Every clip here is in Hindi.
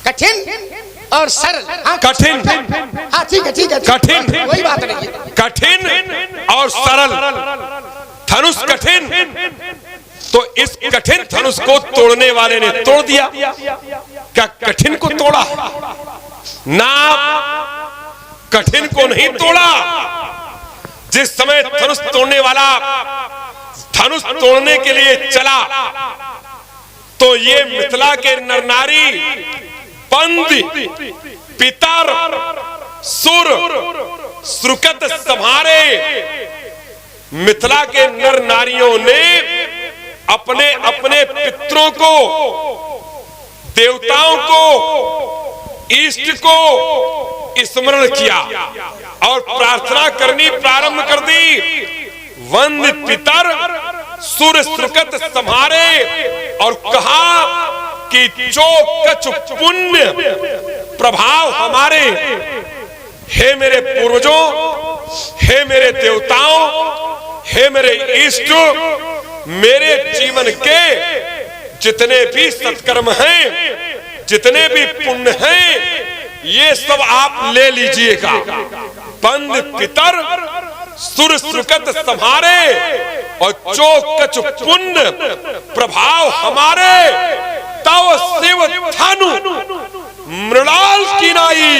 कठिन और सरल। हाँ कठिन, हाँ ठीक है ठीक है, कठिन, वही बात नहीं। कठिन और सरल। धनुष कठिन, तो इस कठिन धनुष को तोड़ने वाले ने तोड़ दिया। क्या कठिन को तोड़ा? ना, कठिन को नहीं तोड़ा। जिस समय धनुष तोड़ने वाला धनुष तोड़ने के लिए चला, तो ये मिथिला के नर नारी, पंद, पितर, सुर, श्रुकत संहारे, मिथिला के नर नारियों ने अपने अपने पितरों को, देवताओं को, इष्ट को स्मरण किया और प्रार्थना करनी प्रारंभ कर दी। वंद पितर सुर श्रुकत संहारे, और कहा कि जो कछ पुण्य प्रभाव हमारे, हे मेरे पूर्वजों, हे मेरे देवताओं, हे मेरे इष्ट, मेरे जीवन के जितने भी सत्कर्म हैं, जितने भी पुण्य हैं, ये सब आप ले लीजिएगा। पंद पितर सुर श्रुकत संहारे, और जो कछ पुण्य प्रभाव हमारे, तव शिव धनु मृणाल की नाई,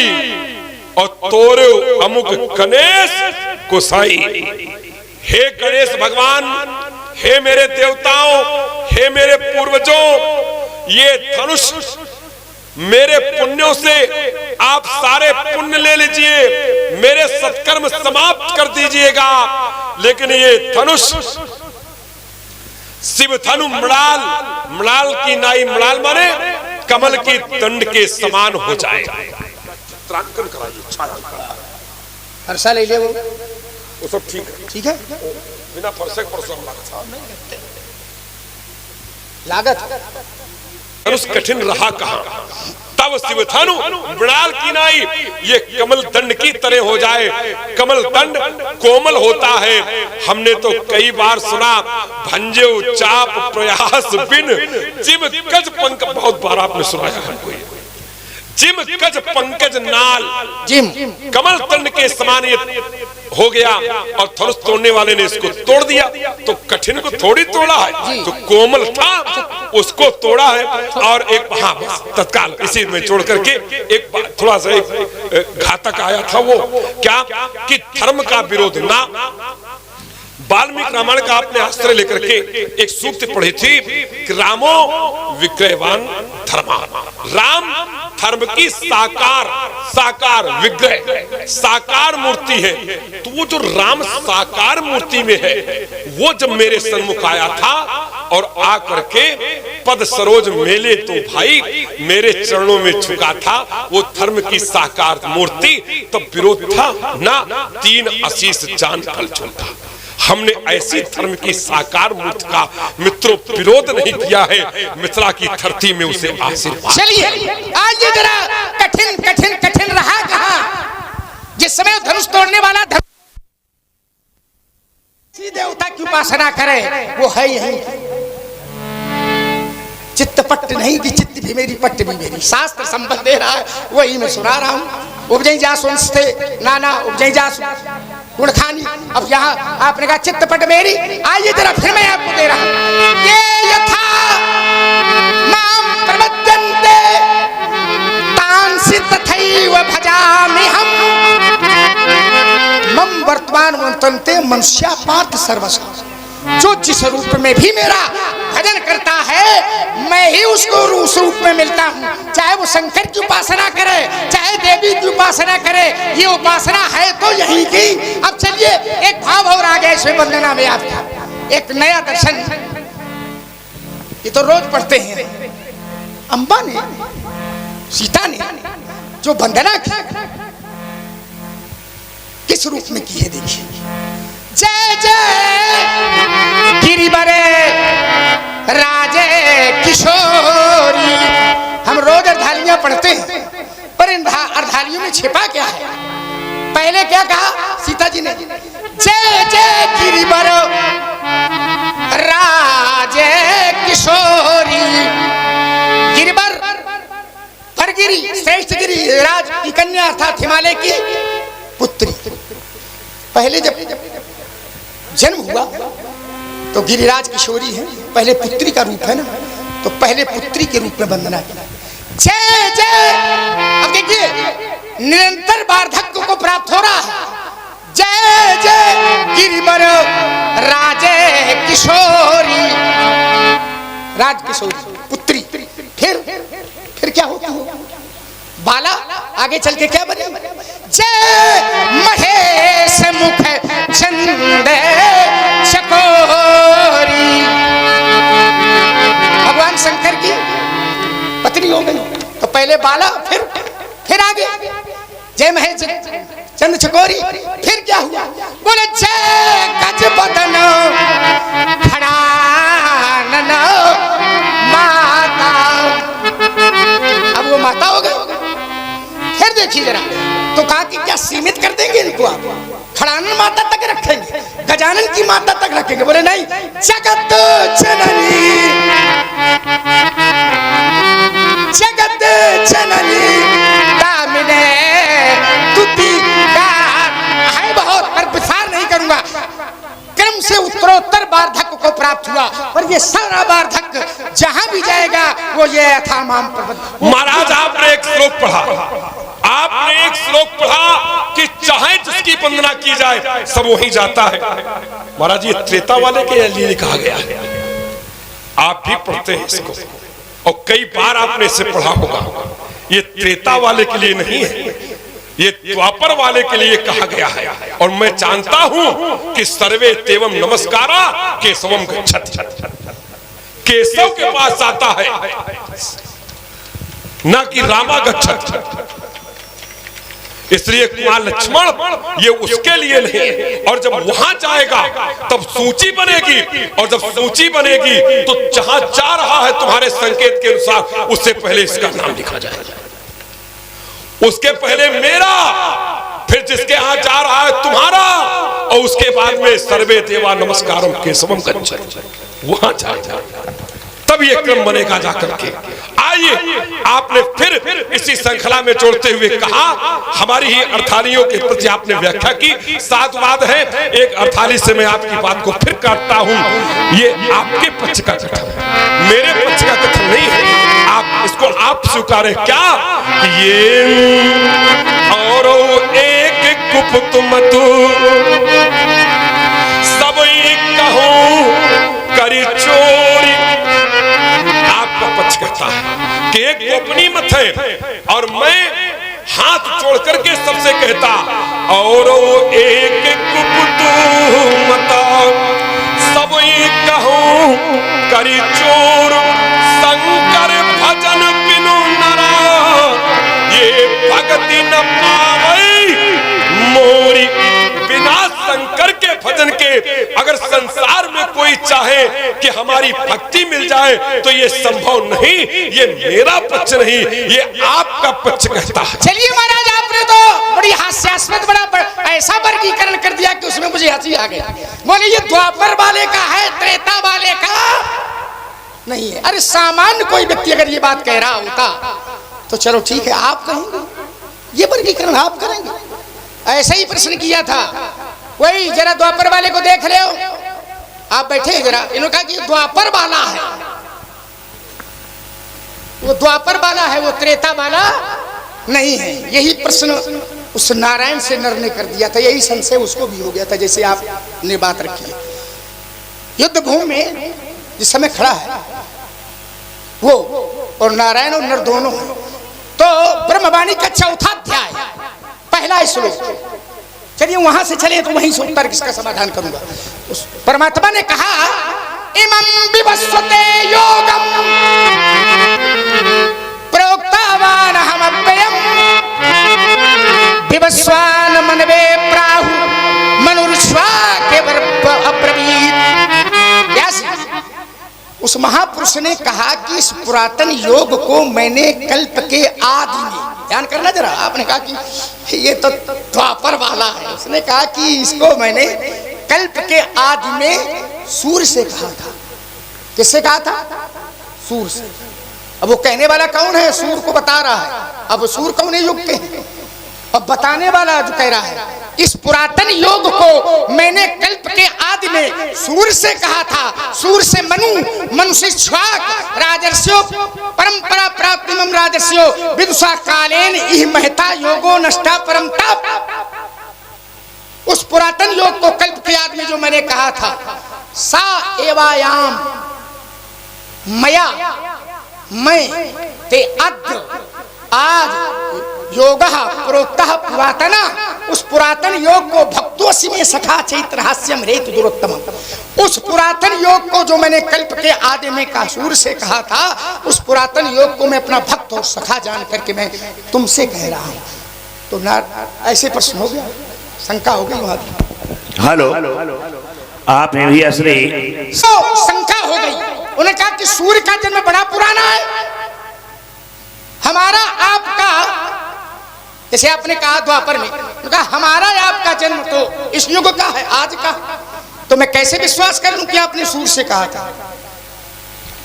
और तोरे अमुक गणेश कुसाई। हे गणेश भगवान, हे मेरे देवताओं, हे मेरे पूर्वजों, ये धनुष मेरे पुण्यों से आप सारे पुण्य ले लीजिए, मेरे सत्कर्म समाप्त कर दीजिएगा, लेकिन ये धनुष शिव धनु मृणाल, मृणाल की नाई, मृणाल माने कमल की दंड के समान हो जाए। चित्रांकन कराइए, हर साल ले वो सब ठीक है, ठीक है, बिना फरसे लागत। धनुष कठिन रहा कहां, तब शिव धनु मृणाल की नाई, ये कमल दंड की तरह हो जाए। कमल दंड कोमल होता है। हमने तो कई बार सुना, भंजे चाप प्रयास बिन जिम कज पंकज, बहुत बार आपने सुनाया हमको, जिम कज पंकज नाल, जिम कमल दंड के समान ये हो गया। और धनुष तोड़ने वाले ने इसको तोड़ दिया, तो कठिन को थोड़ी तोड़ा है, जो कोमल था उसको तोड़ा है। और एक, हाँ बस तत्काल इसी में जोड़ करके एक थोड़ा सा एक घातक आया था, वो क्या कि धर्म का विरोध ना। वाल्मीकि रामायण का आपने आश्रय लेकर के एक सूक्त पढ़ी थी कि रामो विग्रहवान धर्मा, राम धर्म की साकार विग्रह, साकार मूर्ति है। तो वो जो राम साकार मूर्ति में है, वो जब मेरे सन्मुख आया था और आ करके पद सरोज मेले, तो भाई मेरे चरणों में झुका था, वो धर्म की साकार मूर्ति, तब विरोध था ना। 3 आशीष जान फल चलता। हमने ऐसी धर्म की साकार मूर्ति का मित्रों विरोध नहीं किया है, मिथिला की धरती में उसे आशीर्वाद। चलिए आज ये जरा कठिन कठिन कठिन रहा कहां, जिस समय धनुष तोड़ने वाला देवता की उपासना करे, वो है यही चित्त पट्ट नहीं कि चित्त भी मेरी पट्ट भी मेरी, शास्त्र संबंध दे रहा है, वही मैं सुना रहा हूँ। उपजई जा सुनते नाना उपजई जा गुणखानी। अब यहाँ आपने कहा चित्त पट मेरी, आइए जरा फिर मैं आपको दे रहा हूँ। ये यथा नाम प्रवद्यन्ते तांसि तथैव भजामि हम, मम वर्तमान वन्तन्ते मनुष्या पार्थ सर्वशः। जो जिस रूप में भी मेरा भजन करता है, मैं ही उसको उस रूप में मिलता हूँ। चाहे वो शंकर की उपासना करे, चाहे देवी की उपासना करे, ये उपासना है तो यही की। अब चलिए एक भाव और आ गया इसमें वंदना में आपका, एक नया दर्शन। ये तो रोज पढ़ते हैं, अम्बा ने, सीता ने जो वंदना की, किस रूप में की है देखिए। जय जय गिरिवर राजे किशोरी। हम रोज अर्धालियां पढ़ते हैं, पर इन अर्धालियों में छिपा क्या है? पहले क्या कहा सीता जी ने? जय जय गिरिवर राजे किशोरी। गिरिवर गिरी, श्रेष्ठ गिरी राज की कन्या अर्थात हिमालय की पुत्री। पहले जब जन्म हुआ तो गिरिराज किशोरी है, पहले पुत्री का रूप है ना, तो पहले पुत्री के रूप में वंदना की। जय जय। अब देखिए निरंतर वार्धक्य को प्राप्त हो रहा है। जय जय गिरिवर राजे किशोरी, राज किशोरी पुत्री। फिर क्या होता है? बाला आगे चल के क्या बने? जय महेश मुख चंद चकोरी, भगवान शंकर की पत्नी हो गई। तो पहले बाला, फिर आगे जय महेश चंद चकोरी। फिर क्या हुआ? बोले जय गज बदन खड़ानन माता। अब वो माता हो गई। फिर देखिए जरा, तो कहा कि क्या सीमित कर देंगे इनको आप? खड़ानन माता तक रखेंगे, गजानन की माता तक रखेंगे? बोले नहीं, जगत जननी, जगत जननी दामिने तुति का है बहुत, पर विस्तार नहीं करूंगा। क्रम से उत्तरोत्तर वार्धक्य को प्राप्त हुआ, पर ये सारा वार्धक्य जहां भी जाएगा वो ये अथा माम प्रबंध। महाराज आपने एक श्लोक पढ़ा, आपने एक श्लोक पढ़ा कि चाहे जिसकी वंदना की जाए सब वहीं जाता है। महाराज ये त्रेता वाले के लिए कहा गया है, आप भी पढ़ते हैं इसको और कई बार आपने इसे पढ़ा होगा। ये त्रेता वाले के लिए नहीं है, ये द्वापर वाले के लिए कहा गया है। और मैं जानता हूं कि सर्वे तेवम नमस्कारा केशवम गच्छति, केशव के पास जाता है ना कि रामा गच्छति। इसलिए कुमार लक्ष्मण ये उसके लिए नहीं, और जब वहां जाएगा तब सूची बनेगी, और जब सूची बनेगी तो जहां जा रहा है तुम्हारे संकेत के अनुसार उससे पहले इसका नाम लिखा जाएगा, उसके पहले मेरा, फिर जिसके यहां जा रहा है तुम्हारा, और उसके बाद में सर्वे देवा नमस्कारम केशवम गच्छति, वहां जाएगा। तब ये क्रम बनेगा जाकर के। आइए आपने फिर इसी श्रृंखला में जोड़ते हुए कहा, हमारी ही अर्थालियों के प्रति आपने व्याख्या की, साधुवाद है। एक अर्थाली से मैं आपकी बात को फिर काटता हूं, ये आपके पक्ष का कथन है, मेरे पक्ष का कथन नहीं है। आप इसको आप स्वीकारें क्या कि ये और एक कुपुत मतु सब कहूं करी चोरी। आपका पक्ष कहता है कि एक गोपनीय मत है, और मैं हाथ जोड़ करके सबसे कहता और एक कुपुतु मत सब कहूं करी चोर, शंकर भजन बिनु नरा ये भक्ति न पावई मोरी। बिना शंकर के भजन के अगर संसार में कोई चाहे कि हमारी भक्ति मिल जाए तो ये संभव नहीं। ये मेरा पक्ष नहीं, ये आपका पक्ष कहता है। चलिए महाराज, आपने तो बड़ी हास्यास्पद बड़ा ऐसा वर्गीकरण कर दिया कि उसमें मुझे हंसी आ गई। बोले ये द्वापर वाले का है, त्रेता वाले का नहीं है। अरे सामान्य कोई व्यक्ति अगर ये बात कह रहा होता तो चलो ठीक है, आप कहेंगे, ये वर्गीकरण आप करेंगे। ऐसा ही प्रश्न किया था, वही जरा द्वापर वाले को देख रहे हो, आप बैठे जरा, इन्होंने कहा कि द्वापर वाला है, वो द्वापर वाला है, वो त्रेता वाला नहीं है। यही प्रश्न उस नारायण से नर ने कर दिया था, यही संशय उसको भी हो गया था, जैसे आपने बात रखी है। युद्ध भूमि में जिस समय खड़ा है वो, और नारायण और नर दोनों हैं। तो ब्रह्मवाणी का चौथा अध्याय पहला श्लोक, चलिए वहां से चले तो वहीं से उत्तर इसका समाधान करूंगा। उस परमात्मा ने कहा इमं विवस्वते योगम प्रोक्तावान हमव्ययम विवस्वान मनवे प्राहु मनुर्श्वा के अब्रवीत। उस महापुरुष ने कहा कि इस पुरातन योग को मैंने कल्प के आदि में, ध्यान करना जरा, आपने कहा कि ये तो द्वापर वाला है, उसने कहा कि इसको मैंने कल्प के आदि में सूर्य से कहा था। किससे कहा था? सूर्य से। अब वो कहने वाला कौन है? सूर्य को बता रहा है अब सूर कौन युग के हैं? अब बताने वाला जो कह रहा है, इस पुरातन योग को मैंने कल्प के आदि में सूर से कहा था। सूर से मनु, मनु से इक्ष्वाक, राजर्षियों परंपरा प्राप्ति मम राजर्षियों विदुषा कालेन इह महता योगो नष्टा परम ताप। उस पुरातन योग को कल्प के आदि में जो मैंने कहा था, सा एवायाम मया, मैं ते अद्य आज योगः प्रोक्तः पुरातना, उस पुरातन योग को भक्तोसी में सखा चैत्र हास्यम रेत दुरोत्तमम। उस पुरातन योग को जो मैंने कल्प के आदि में कासूर से कहा था, उस पुरातन योग को मैं अपना भक्त और सखा जान करके मैं तुमसे कह रहा हूँ। तो ना ऐसे प्रश्न हो गया, शंका हो गई वहां की। हेलो, आप हैं भी असली? शंका हो गई। उन्होंने कहा कि सूर्य का जन्म बड़ा पुराना है, हमारा आपका, जैसे आपने कहा द्वापर में, कहा हमारा आपका जन्म तो इस युग का है, आज का, तो मैं कैसे विश्वास करूं कि आपने सूर्य से कहा था?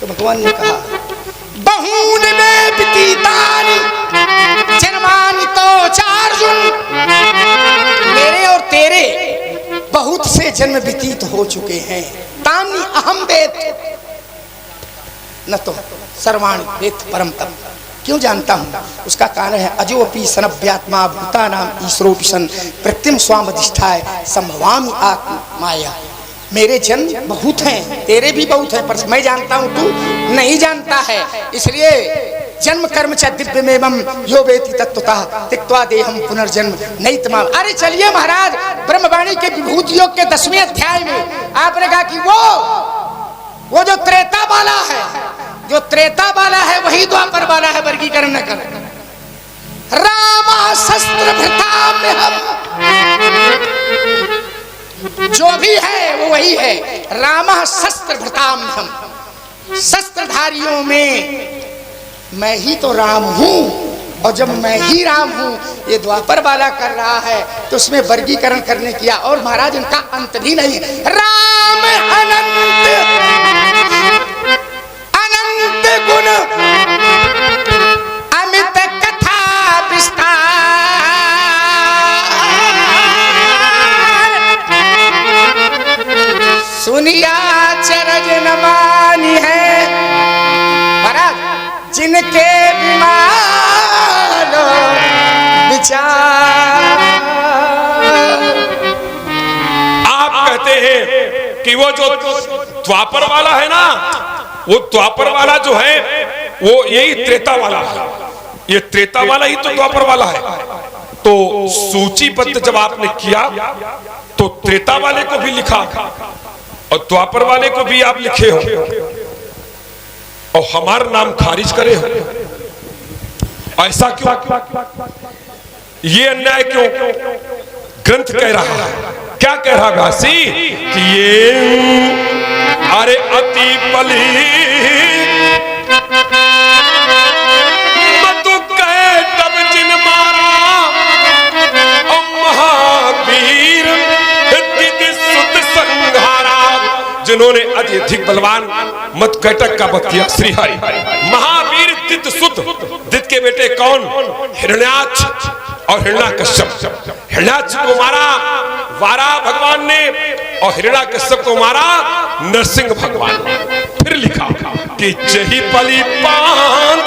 तो भगवान ने कहा बहून में बीतीतानि जन्मानि तो चार्जुन, मेरे और तेरे बहुत से जन्म व्यतीत हो चुके हैं। तानि अहम वेद न तो सर्वाणि वेद परम तम। क्यों जानता हूँ? उसका कारण है अजोपि सनभ्यात्मा भूतानाम ईश्वरोपि सन प्रत्यम स्वाम अधिष्ठाय संभवामि आत्मा माया। मेरे जन्म बहुत हैं, तेरे भी बहुत हैं, पर मैं जानता हूँ, तू नहीं जानता है। इसलिए जन्म कर्म च दिव्य में यो वेति तत्वतः त्यक्त्वा देहम पुनर्जन्म नहीं तमाम। अरे चलिए महाराज, ब्रह्मवाणी के विभूति योग के 10वें अध्याय में आपने कहा कि वो जो त्रेता वाला है, जो त्रेता वाला है वही द्वापर वाला है, वर्गीकरण न करें। रामा शस्त्र भृता में हम, जो भी है वो वही है। रामा शस्त्र भृता में हम, शस्त्रधारियों में मैं ही तो राम हूं। और जब मैं ही राम हूं, ये द्वापर वाला कर रहा है, तो उसमें वर्गीकरण करने किया। और महाराज उनका अंत भी नहीं है। राम अनंत अनंत गुण अमित कथा विस्तार, सुनिया चरज न मानी है महाराज जिनके विमान विचार। आप कहते हैं कि वो जो द्वापर वाला है ना, वो द्वापर वाला जो है वो यही त्रेता वाला है। ये त्रेता वाला ही तो द्वापर वाला है। तो सूचीबद्ध जब आपने किया तो त्रेता वाले को भी लिखा और द्वापर वाले को भी आप लिखे हो, और हमारा नाम खारिज करे हो। ऐसा क्यों? ये अन्याय क्यों? ग्रंथ कह रहा है, क्या कह रहा घासी कि ये अरे अति बली मधु कहे तब जिन मारा और महावीर सुत संहारा, जिन्होंने अधिक बलवान मत कैटक का वध किया। श्रीहरि महावीर दित सुत, दित के बेटे कौन? हिरण्याक्ष और हिरण्याकश्यप। हिरण्याक्ष को मारा वारा भगवान ने और हिरण्याकश्यप को मारा नरसिंह भगवान ने। फिर लिखा कि जही पली पांद,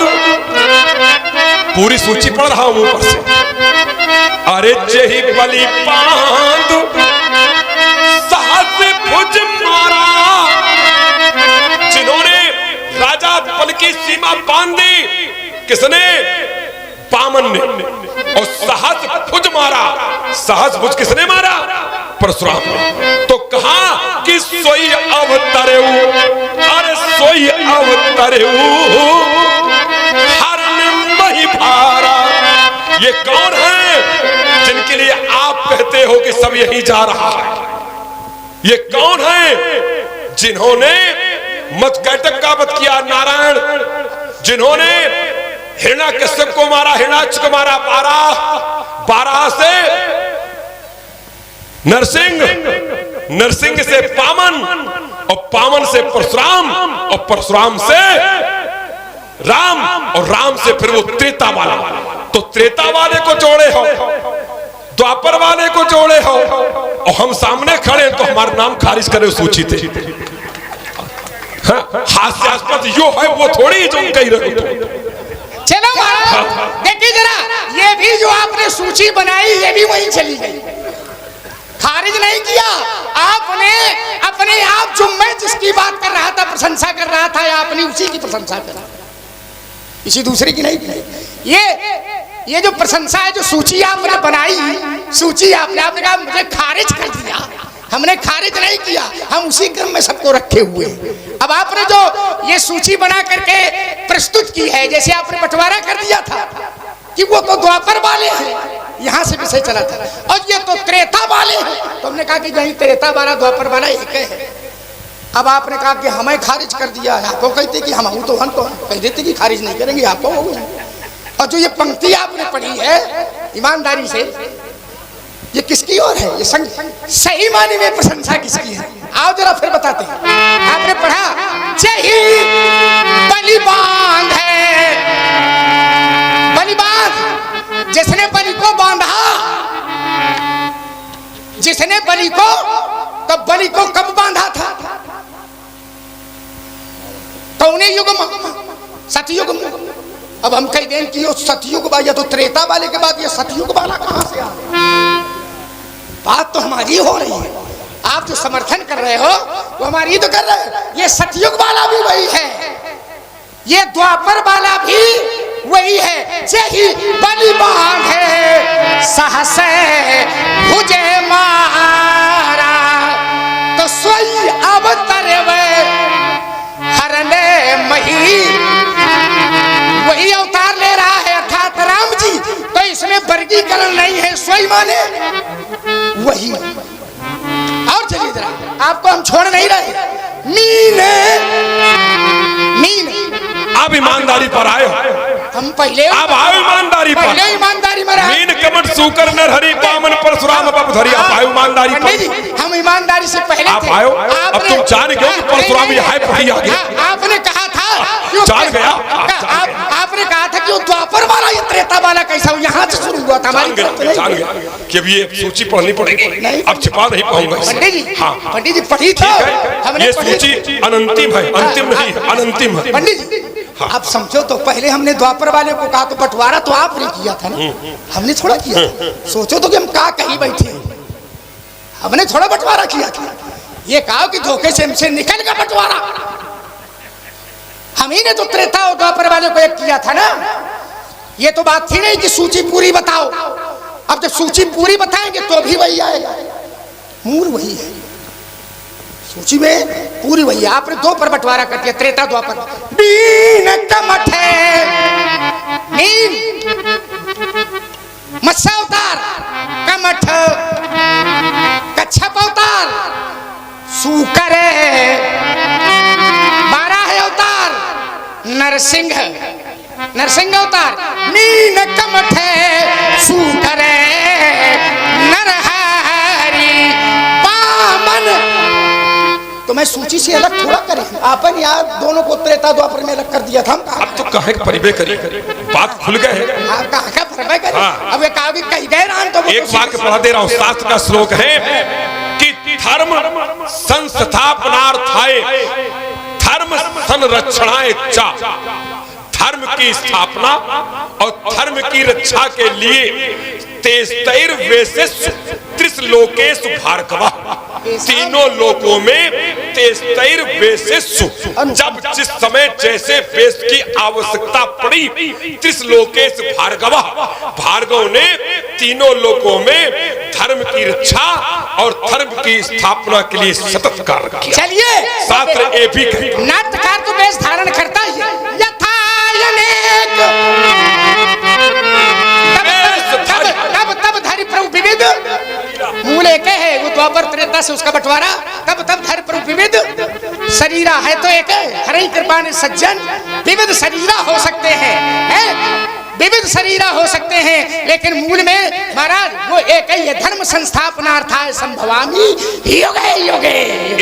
पूरी सूची पढ़ रहा हूं ऊपर से। अरे जही पली पांद सहस भुज मारा, जिन्होंने राजा पल की सीमा बांध दी। किसने? बामन ने। और सहस भुज मारा, सहस भुज किसने मारा? परशुराम ने। तो कहा कि सोई अवतरेऊ, अरे सोई अवतरेऊ हरण मही भारा। ये कौन है जिनके लिए आप कहते हो कि सब यही जा रहा है? ये कौन है जिन्होंने मत्कैटक का वध किया? नारायण। जिन्होंने हिरण्याकश्यप को मारा, हिरण्याक्ष को मारा, बारह से नरसिंह, नरसिंह से पामन और पामन से परशुराम और परशुराम से राम और राम से फिर वो त्रेता वाला। तो त्रेता वाले को जोड़े हो, द्वापर वाले को जोड़े हो, और हम सामने खड़े तो हमारा नाम खारिज करे सूची थे। हास्यास्पद यो है वो थोड़ी जो कह रहे हो। चलो महाराज देखिए जरा, ये भी जो आपने सूची बनाई ये भी वहीं चली गई, खारिज नहीं किया आपने। अपने आप जो मैं जिसकी बात कर रहा था, प्रशंसा कर रहा था, आपने उसी की प्रशंसा करा, किसी दूसरे की नहीं की। ये जो प्रशंसा है, जो सूची आपने बनाई, सूची आपने कहा मुझे खारिज कर दिया, हमने खारिज नहीं किया, हम उसी क्रम में सबको रखे हुए। अब आपने जो ये सूची बना करके प्रस्तुत की है, जैसे आपने बंटवारा कर दिया था कि वो तो द्वापर वाले हैं, यहाँ से विषय चला था, और ये तो त्रेता वाले हैं, तो हमने कहा कि नहीं, त्रेता वाला द्वापर वाला एक है। अब आपने कहा कि हमें खारिज कर दिया है, आपको कहते कि हम तो कह देते कि खारिज नहीं करेंगे आपको। और जो ये पंक्ति आपने पढ़ी है ईमानदारी से, ये किसकी ओर है? ये सही माने में प्रशंसा किसकी है? आओ जरा फिर बताते हैं। आपने पढ़ा जही बलिबांध है, बलिबांध जिसने बलि को बांधा, जिसने बलि को, तो बलि को कब बांधा था? कौने युग में? सतयुग में। अब हम कह दें कि ये सतयुग या तो त्रेता वाले के बाद ये सतयुग वाला कहां से आ गया? बात तो हमारी हो रही है, आप जो समर्थन कर रहे हो वो हमारी तो कर रहे हैं। ये सतयुग वाला भी वही है, ये द्वापर वाला भी वही है। जही बलिबान है सहस भुजे मारा, तो सोई अवतर हरने मही, वही अवतार ले रहा है अर्थात राम जी। तो इसमें वर्गीकरण नहीं है, सोई माने वही। और चलिए जरा, आपको हम छोड़ नहीं रहे। मीन अब ईमानदारी पर आए, हम पहले अब आओ ईमानदारी पर। पहले ईमानदारी में रहे। मीन कमट सूकर नरहरि बामन परशुराम बब धरी। आप आए ईमानदारी पर। हम ईमानदारी से पहले आप आयो, अब तुम जान गए कि परशुराम यहाँ पढ़ी आ गया। आपने कहा था, जान गया आपने कहा था कि वो द्वापर वाला ये त्रेता वाला कैसा हो, यहाँ से शुरू हुआ था। जान गया कि अब ये सूची पढ़नी पड़ेगी, अब छिपा नहीं पाऊंगा। पंडित जी, हाँ पंडित जी पढ़ी थी, ये सूची अनंतिम है, अंतिम नहीं अनंतिम है। पंडित जी आप समझो, तो पहले हमने द्वापर वाले को कहा, तो बंटवारा तो आपने किया था ना, हमने थोड़ा किया। सोचो तो कि हम कहा कहीं बैठे, हमने थोड़ा बंटवारा किया था। ये कहा कि धोखे से हमसे निकल गया बंटवारा, हम ही ने तो त्रेता और द्वापर वाले को एक किया था ना। ये तो बात थी नहीं कि सूची पूरी बताओ। अब जब सूची पूरी बताएंगे तो भी वही आएगा, मूल वही है, सूची में पूरी वही है। आपने दो पर बंटवारा कर दिया, त्रेता द्वापर। बीन कमठ मीन मत्स्य अवतार, कमठ कच्छप अवतार, सूकर 12 अवतार, नरसिंह अवतार। मीन कमठ सूकर नरहरि बामन। तो मैं सूची से अलग थोड़ा करें, आपन यार दोनों को त्रेता द्वापर में अलग कर दिया था। अब तो कहे परिवे करी, बात खुल गए। कहा परिवे करी। अब ये कहा कही गए राम, तो एक वाक्य पढ़ा दे रहा हूँ, शास्त्र का श्लोक है कि धर्म संस्थापनार्थाय धर्म संरक्षणाय चा। धर्म की स्थापना और धर्म की रक्षा के लिए तेस्तैर वेशेषु त्रिसलोकेषु भार्गवः, तीनों लोकों में तेस्तैर वेशेषु, जब जिस समय जैसे वेश की आवश्यकता पड़ी, त्रिसलोकेषु भार्गवः, भार्गव ने तीनों लोकों में धर्म की रक्षा और धर्म की स्थापना के लिए सतत कार्य किया। चलिए शास्त्र ये भी कहता, नाट्यकार तो वेश धारण करता ही है। तब धरि प्रभु विविध, मूल एक है, वो द्वापर त्रेता से उसका बंटवारा। तब धरि प्रभु विविध, शरीरा है तो एक है, हरि कृपा ने सज्जन विविध शरीरा हो सकते हैं, विविध शरीरा हो सकते हैं, लेकिन मूल में महाराज वो एक ही है। धर्म संस्थापनार्थाय संभवामि योगे योगे।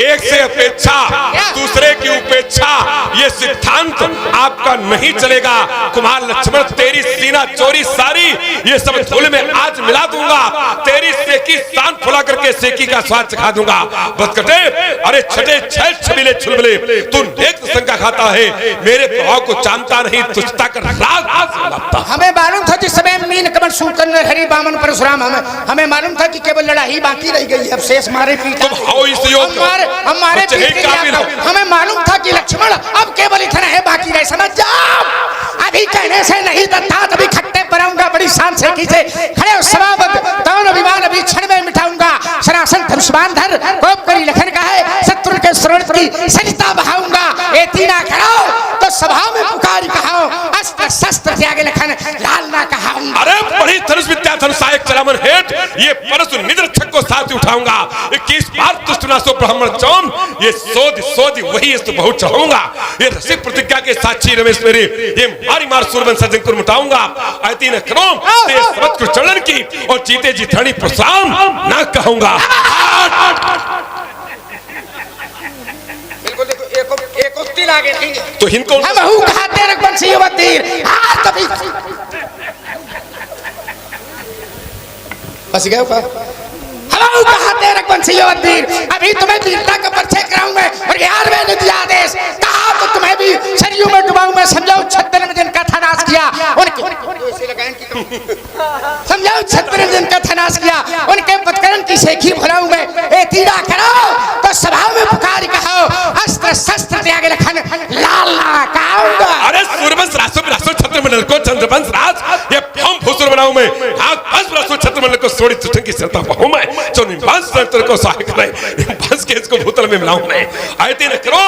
एक से अपेक्षा दूसरे की उपेक्षा, ये सिद्धांत आपका नहीं चलेगा। कुमार लक्ष्मण तेरी सीना चोरी सारी, ये सब धूल में आज मिला दूंगा, तेरी सेकी शान फुला करके सेकी का स्वाद चखा दूंगा। बदकटे, अरे छठे छैल छबीले छुलबले, तू नेक संका खाता है, मेरे प्रभाव को जानता नहीं, तुझता कर राज। हमें मालूम था जिस समय मीन कमल सूकन हरि बामन परशुराम, हमें मालूम था कि केवल लड़ाई बाकी रह गई, अब शेष मारे पीटा हमारे हमें मालूम था कि लक्ष्मण अब केवल इतना है बाकी रहे, समझ जाओ। अभी कहने से नहीं दत्ता, तभी खट्टे पर आऊंगा, बड़ी शान से कीजिए खड़े समाबद्ध तौन अभिमान अभी क्षण में मिटाऊंगा। सरासन धनुष्मान धर कोप करी लखन का है, शत्रु के स्रोत की सरिता बहाऊंगा। ए तीना खड़ो तो सभा में पुकारी कहाओ, अस्त्र शस्त्र त्याग लखन लाल ना कहाऊंगा। अरे बड़ी धनुष विद्या धनुषायक चलामन हेठ, ये परशु निद्रक्षक को साथ उठाऊंगा। 21 बार तुष्टनासो ब्राह्मण चौम, ये सोध वही इस बहुत चढ़ाऊंगा। ये रसिक प्रतिज्ञा के साक्षी रमेश मेरे, ये मारी मार सूरबन सजन को मिटाऊंगा। ऐती न करो ते सबत को चलन की, और जीते जी धनी प्रसाम ना कहूंगा। बिल्कुल देखो एक उक्ति लागे थी तो इनको हम हूं कहते रघुवंशी युवतीर हां तभी बस गए का हम कहते रघुवंशी युवतीर, अभी तुम्हें वीरता का परिचय कराऊं मैं, और यार मैंने दिया आदेश, कहा तो तुम्हें भी सरयू में डुबाऊं मैं। समझाओ 36 में जिनका था नाश किया उनके समझाओ 36 में जिनका था नाश किया उनके पदकरण की सेखी भुलाऊं मैं। ए तीरा करो तो सभा में पुकार कहो, अस्त्र शस्त्र त्याग लखन लाल ना कहूंगा। अरे सूरबंश रासो छत्रमंडल को चंद्रवंश राज, ये फॉर्म फुसुर बनाऊं मैं। आग बस रासो छत्रमंडल को सोड़ी चुटन की सरता पाऊं मैं, जो निवास तंत्र को सहायक है, बस के इसको भूतल में मिलाऊं मैं। आयते न करो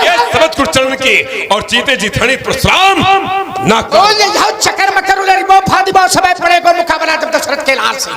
ये सबत को चरण की, और जीते जी धनी प्रसाम ना करो। बोल जाओ चक्कर मकर उलरी बो फादी बो समय पड़ेगा मुकाबला जब दशरथ के लाल से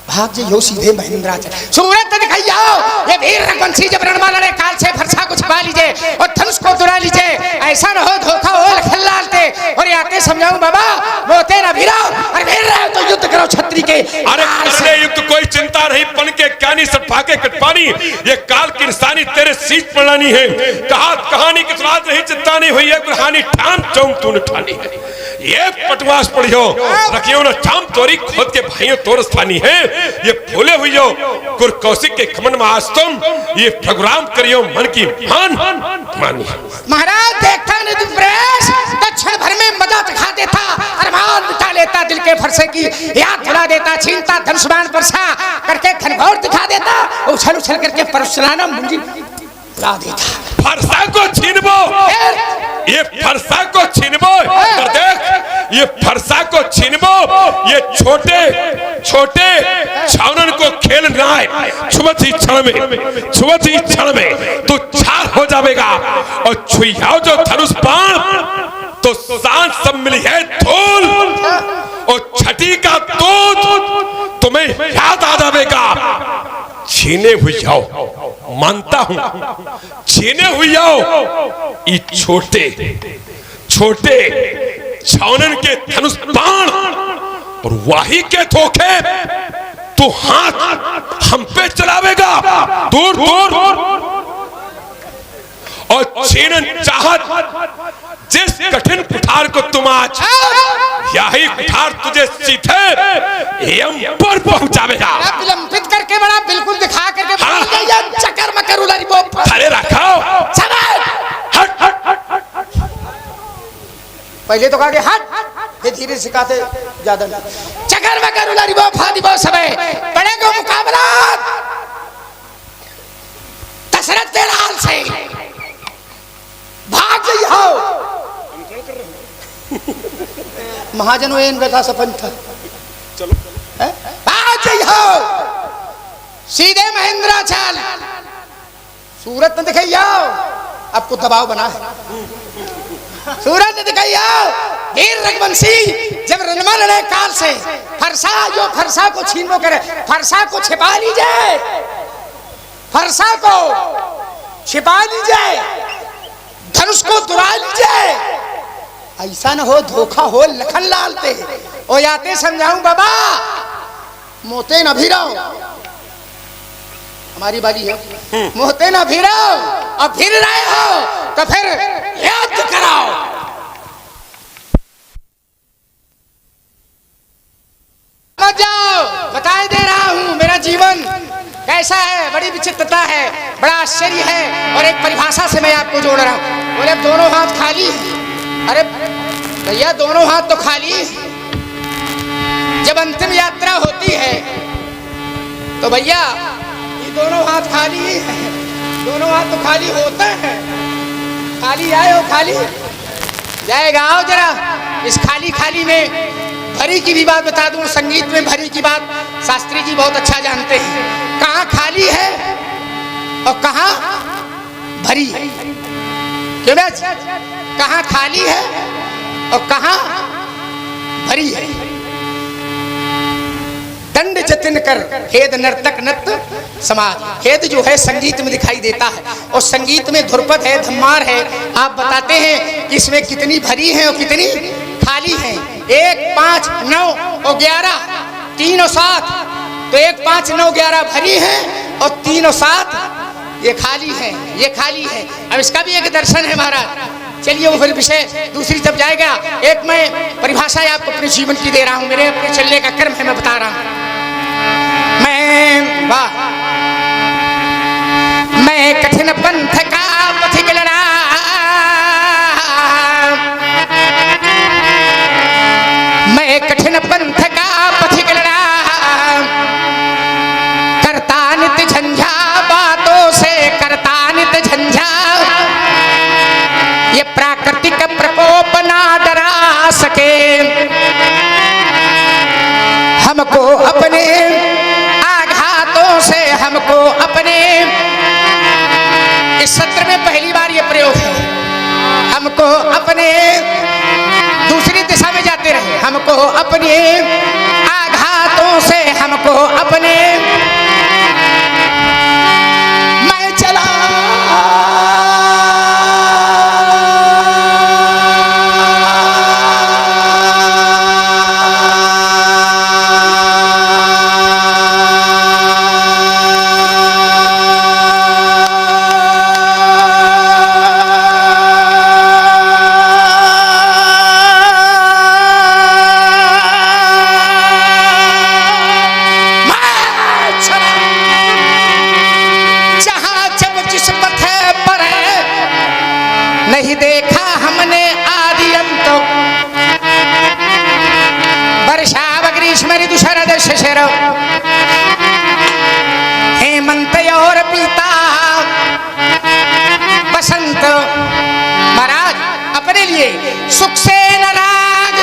भाग जो सीधे महेंद्राचल सूरत दिखाई आओ। ये वीर रघुवंशी जब रणमाला ने काल से फरसा को छिपा लीजिए और धनुष को दुरा लीजिए, ऐसा न हो धोखा हो लखनलालते, और आते समझाऊं बाबा मोते ना भिराओ, और भिर रहे हो तो युद्ध करो छत्री के। अरे करने युद्ध कोई चिंता नहीं, पन के कानी सब फाके कटपानी, ये काल की निशानी तेरे सींच पड़ानी है। कहा कहानी की सुरात नहीं, चिंता नहीं हुई है, कहानी ठाम चौम तूने ठानी है। ये पटवास पढ़ियो रखियो ना ठाम तोरी खुद के भाइयों तोर स्थानी है। ये भूले हुई हो गुर कौशिक के खमन में आज तुम ये प्रोग्राम करियो मन की मान मानी। महाराज देखता नहीं तुम प्रेस तो क्षण भर में मजा दिखा देता, अरमान दिखा लेता, दिल के फरसे की याद भुला देता, छीनता धनुष्मान परसा करके घनघोर दिखा देता, उछल उछल करके परशुराम मुंजी ला देता। फरसा को छीनबो, ये फरसा को छीनबो, देख ये फरसा को छीनबो, ये छोटे छोटे छावनन को खेल ना है। छुबत ही क्षण में तू छाल हो जाएगा, और छुइयाओ जो धनुष बाण तो सांस सब मिली है धूल, और छठी का दूध तुम्हें याद आ जाएगा। छीने हुई जाओ, मानता हूं छीने हुई जाओ, ये छोटे छोटे छावनन के धनुष बाण और वाही के धोखे तू हाथ हम पे चलावेगा दूर दूर, और छीनन चाहत जिस कठिन कुठार को तुम आज, यही कुठार तुझे सीधे यम पर पहुंचावेगा। विलंबित करके बड़ा बिल्कुल दिखा करके चक्कर मकर उलरी बो खड़े रखो, पहले तो कहा हट, फिर धीरे सिखाते ज्यादा चक्कर मकर उलरी बो फादी बो समय पड़ेगा मुकाबला दशरथ के लाल से। भाग गई हो महाजन वे इनका था सपन था, चलो भाग गई हो सीधे महेंद्राचल सूरत न दिखाई आओ, आपको दबाव बना है। सूरत न दिखाई आओ, वीर रघुवंशी जब रणमा लड़े काल से, फरसा जो फरसा को छीनो करे, फरसा को छिपा लीजिए, फरसा को छिपा लीजिए, धनुष को दुरा लीजिए, ऐसा न हो धोखा हो लखनलाल पे। ओ याते समझाऊं बाबा मोते न भिराओ, हमारी बाली है, मोते न भिराओ, और फिर रहे हो तो फिर याद कराओ। कैसा है, बड़ी विचित्रता है, बड़ा आश्चर्य है। और एक परिभाषा से मैं आपको जोड़ रहा हूँ। बोले दोनों हाथ खाली। अरे भैया दोनों हाथ तो खाली। जब अंतिम यात्रा होती है तो भैया ये दोनों हाथ खाली है, दोनों हाथ तो खाली होता है। खाली आए हो, खाली जाएगा। आओ जरा इस खाली खाली में भरी की भी बात बता दूं। संगीत में भरी की बात शास्त्री जी बहुत अच्छा जानते हैं। कहाँ खाली है और कहाँ भरी है। क्यों ना, कहाँ खाली है और कहाँ भरी है। दंड जतिन कर खेद नर्तक नत समाज। खेद जो है संगीत में दिखाई देता है, और संगीत में ध्रुपद है, धम्मार है। आप बताते हैं कि इसमें कितनी भरी है और कितनी खाली है। 1, 5, 9 और 11, 3 और 7। तो 1, 5, 9, 11 भरी है और 3 और 7 ये खाली है, ये खाली है। अब इसका भी एक दर्शन है महाराज। चलिए वो फिर विषय दूसरी तब जाएगा। एक मैं परिभाषा आपको अपने जीवन की दे रहा हूं। मेरे अपने चलने का कर्म है, मैं बता रहा हूं। मैं कठिन पंथ का पथिक लड़ा, मैं कठिन पंथ का पथिक लड़ा, करता नित झंझा बातों से, करता नित झंझा। ये प्राकृतिक प्रकोप ना डरा सके हमको अपने आघातों से, हमको अपने। इस सत्र में पहली बार ये प्रयोग है। हमको अपने, दूसरी दिशा में जाते रहे। हमको अपने आघातों से, हमको अपने। मैं चला नहीं देखा हमने आदि अंत, वर्षा ग्रीष्म ऋतु शरद शिशिर, हेमंत और पीता बसंत। महाराज अपने लिए सुख से नाराज,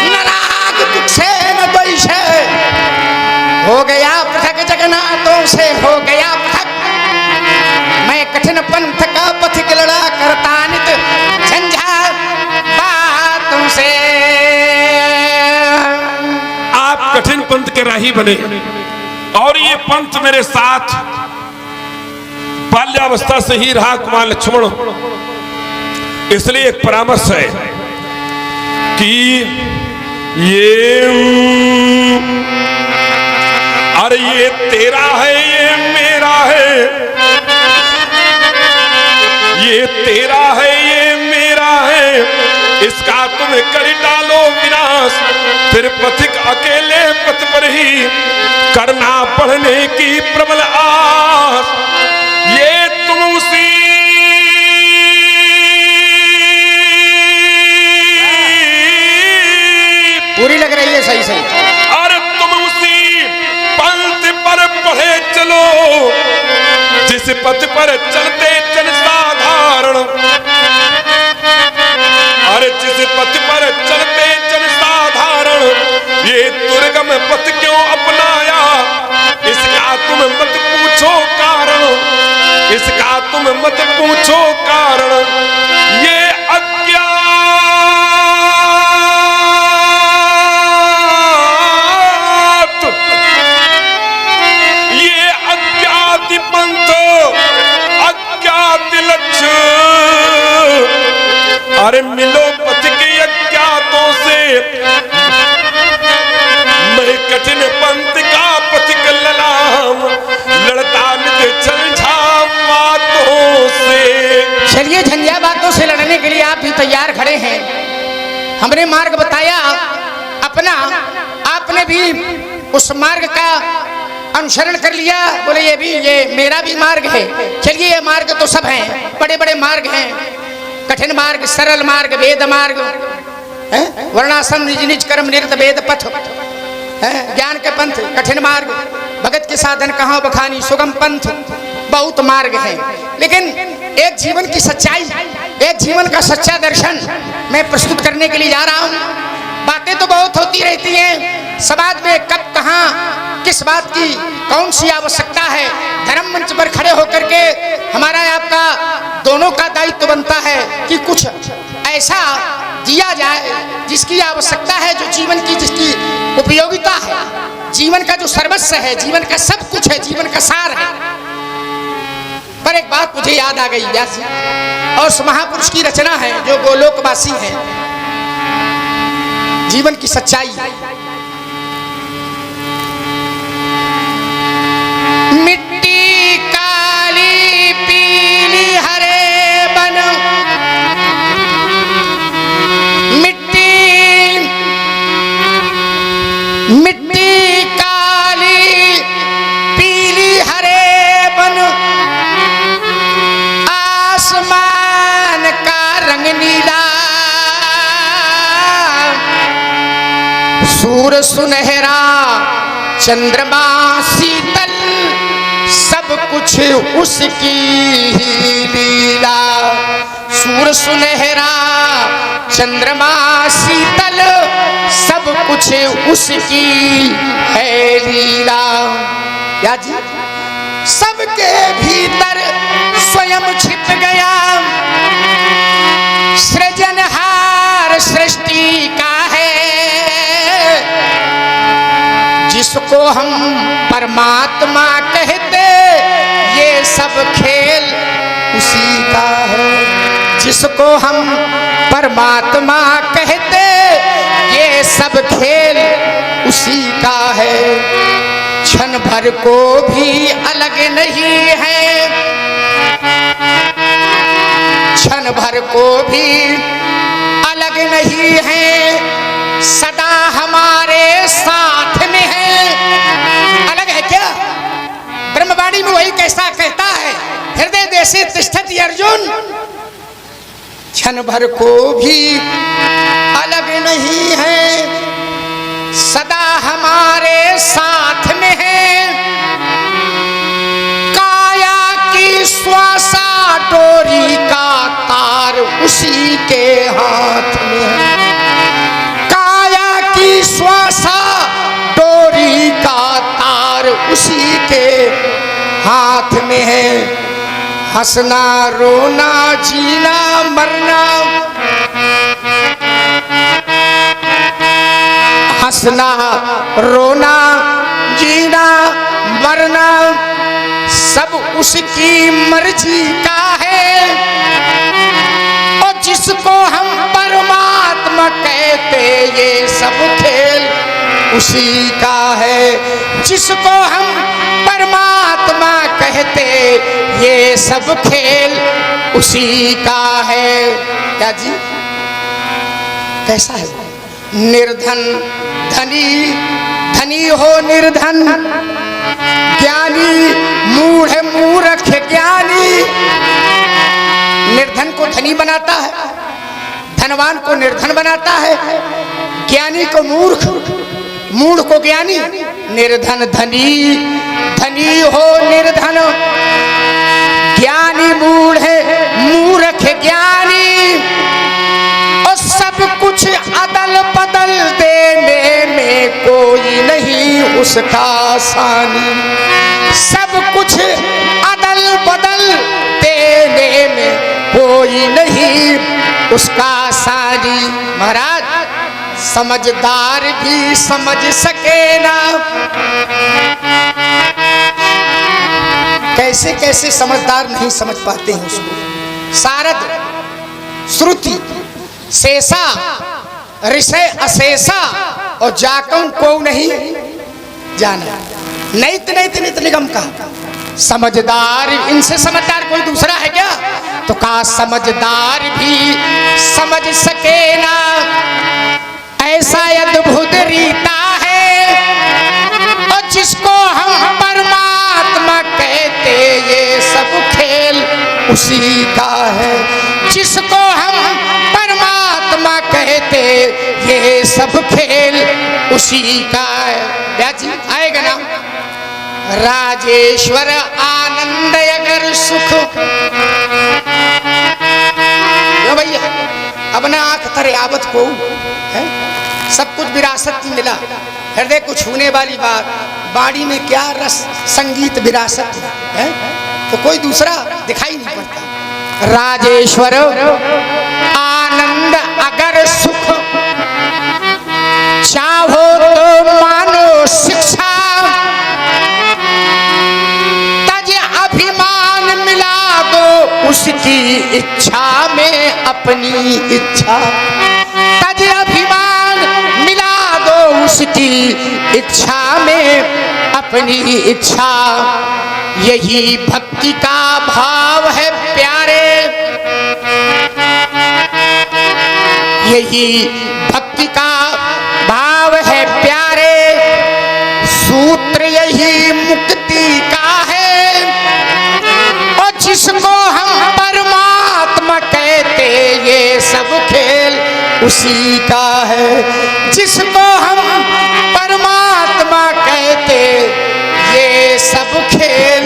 नाराज दुख से न द्वेष, हो गया पृथक जगन्नाथों से, हो गया पृथक। मैं कठिन पंथ का पथिक लड़ा, करता नित झंझा बातों से। आप कठिन पंथ के राही बने, और ये पंथ मेरे साथ बाल्यावस्था से ही रहा कुमार लक्ष्मण। इसलिए एक परामर्श है कि अरे ये तेरा है, ये मेरा है, ये तेरा है, ये मेरा है, इसका तुम कर डालो विनाश। फिर पथिक अकेले पथ पर ही करना पढ़ने की प्रबल आस। ये तुम उसी पूरी लग रही है, सही सही। पढ़े चलो जिस पथ पर चलते जन साधारण, अरे जिस पथ पर चलते जन साधारण, ये दुर्गम पथ क्यों अपनाया, इसका तुम मत पूछो कारण, इसका तुम मत पूछो कारण। ये अरे मिलो पथ के अज्ञातों से, मैं कठिन पंथ का पथिक ललाम, लड़ता नित झंझा बातों से। चलिए झंझा बातों से लड़ने के लिए आप भी तैयार खड़े हैं। हमने मार्ग बताया अपना, आपने भी उस मार्ग का अनुसरण कर लिया। बोले ये मेरा भी मार्ग है। चलिए ये मार्ग तो सब हैं, बड़े बड़े मार्ग हैं, कठिन मार्ग, सरल मार्ग, वेद मार्ग, वर्णाश्रम निज निज कर्म निरत वेद पथ, ज्ञान के पंथ, कठिन मार्ग, भगत के साधन कहाँ बखानी, सुगम पंथ, बहुत मार्ग है। लेकिन एक जीवन की सच्चाई, एक जीवन का सच्चा दर्शन मैं प्रस्तुत करने के लिए जा रहा हूँ। बातें तो बहुत होती रहती हैं, समाज में कब कहाँ किस बात की कौन सी आवश्यकता है, धर्म मंच पर खड़े होकर के हमारा आपका दोनों का दायित्व बनता है कि कुछ ऐसा दिया जाए जिसकी आवश्यकता है, जो जीवन की जिसकी उपयोगिता है, जीवन का जो सर्वस्व है, जीवन का सब कुछ है, जीवन का सार है। पर एक बात मुझे याद आ गई व्यास जी, और उस महापुरुष की रचना है जो गोलोकवासी है, जीवन की सच्चाई। मिट्टी काली पीली हरे बन, मिट्टी काली पीली हरे बन, आसमान का रंग नीला, सूरज सुनहरा चंद्रमा शीतल, सब कुछ उसकी ही लीला। सूरज सुनहरा चंद्रमा शीतल, सब कुछ उसकी है लीला। क्या जी? सबके भीतर स्वयं छिप गया, सृजनहार सृष्टि का है, जिसको हम परमात्मा कहते, ये सब खेल उसी का है। जिसको हम परमात्मा कहते, ये सब खेल उसी का है। क्षण भर को भी अलग नहीं है, क्षण भर को भी अलग नहीं है, सदा हमारे साथ में है। अलग है क्या? ब्रह्मवाणी में वही कैसा कहता है, हृदय देशे तिष्ठति अर्जुन, क्षण भर को भी अलग नहीं है, सदा हमारे साथ में है। काया की श्वासा डोरी का तार उसी के हाथ में है, काया की श्वासा डोरी का तार उसी के हाथ में है। हंसना रोना जीना मरना, हंसना रोना जीना मरना, सब उसकी मर्जी का है। और जिसको हम परमात्मा कहते, ये सब खेल उसी का है। जिसको हम परमात्मा कहते, ये सब खेल उसी का है। क्या जी? कैसा है? निर्धन धनी, धनी हो निर्धन, ज्ञानी मूढ़ मूर्ख ज्ञानी। निर्धन को धनी बनाता है, धनवान को निर्धन बनाता है, ज्ञानी को मूर्ख, मूढ़ को ज्ञानी। निर्धन धनी, धनी हो निर्धन, ज्ञानी मूढ़ मूर्ख ज्ञानी। और सब कुछ अदल बदल देने में कोई नहीं उसका सानी, सब कुछ अदल बदल देने में कोई नहीं उसका सानी। महाराज समझदार भी समझ सके ना, कैसे कैसे समझदार नहीं समझ पाते हैं उसको। सारद श्रुति शेषा ऋषय अशेषा, और जाकं को नहीं जाना। नैत नैत नित निगम का समझदार, इनसे समझदार कोई दूसरा है क्या? तो का समझदार भी समझ सके ना, ऐसा अद्भुत रीता है। और जिसको हम परमात्मा कहते, ये सब खेल उसी का है। जिसको हम परमात्मा कहते, ये सब खेल उसी का है। ब्याजी आएगा ना, राजेश्वर आनंद अगर सुख। भैया अब ना आंख तरे आवत को है, सब कुछ विरासत की मिला, हृदय को छूने वाली बात, बाड़ी में क्या रस संगीत विरासत है, तो कोई दूसरा दिखाई नहीं पड़ता। राजेश्वर आनंद अगर सुख, चाहो तो मानो शिक्षा। तज अभिमान मिला दो उसकी इच्छा में अपनी इच्छा। तज अभिमान मिला दो उसकी इच्छा में अपनी इच्छा। यही भक्ति का भाव है प्यारे, यही भक्ति का भाव है प्यारे। सूत्र यही मुक्ति का है। और जिसको हम परमात्मा कहते, ये सब खेल उसी का है। जिसको हम परमात्मा कहते, ये सब खेल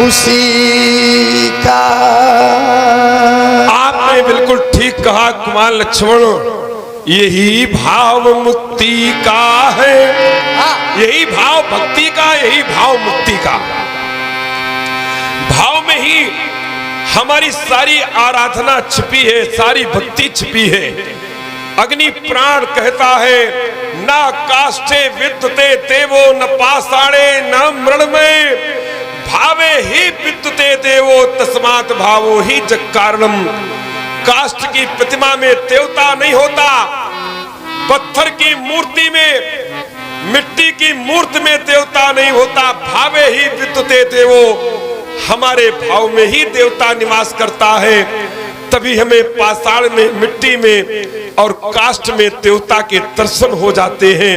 उसी का। आपने बिल्कुल ठीक कहा कुमार लक्ष्मण, यही भाव मुक्ति का है। यही भाव भक्ति का, यही भाव मुक्ति का। भाव में ही हमारी सारी आराधना छिपी है, सारी भक्ति छिपी है। अग्नि प्राण कहता है, ना काष्ठे विद्युते देवो न पाषाणे न मृण्मये, भावे ही विद्युते देवो तस्मात् भावो ही जग कारणम। काष्ठ की प्रतिमा में देवता नहीं होता, पत्थर की मूर्ति में, मिट्टी की मूर्ति में देवता नहीं होता। भावे ही विद्युते देवो, हमारे भाव में ही देवता निवास करता है। तभी हमें पाषाण में, मिट्टी में और काष्ठ में देवता के दर्शन हो जाते हैं।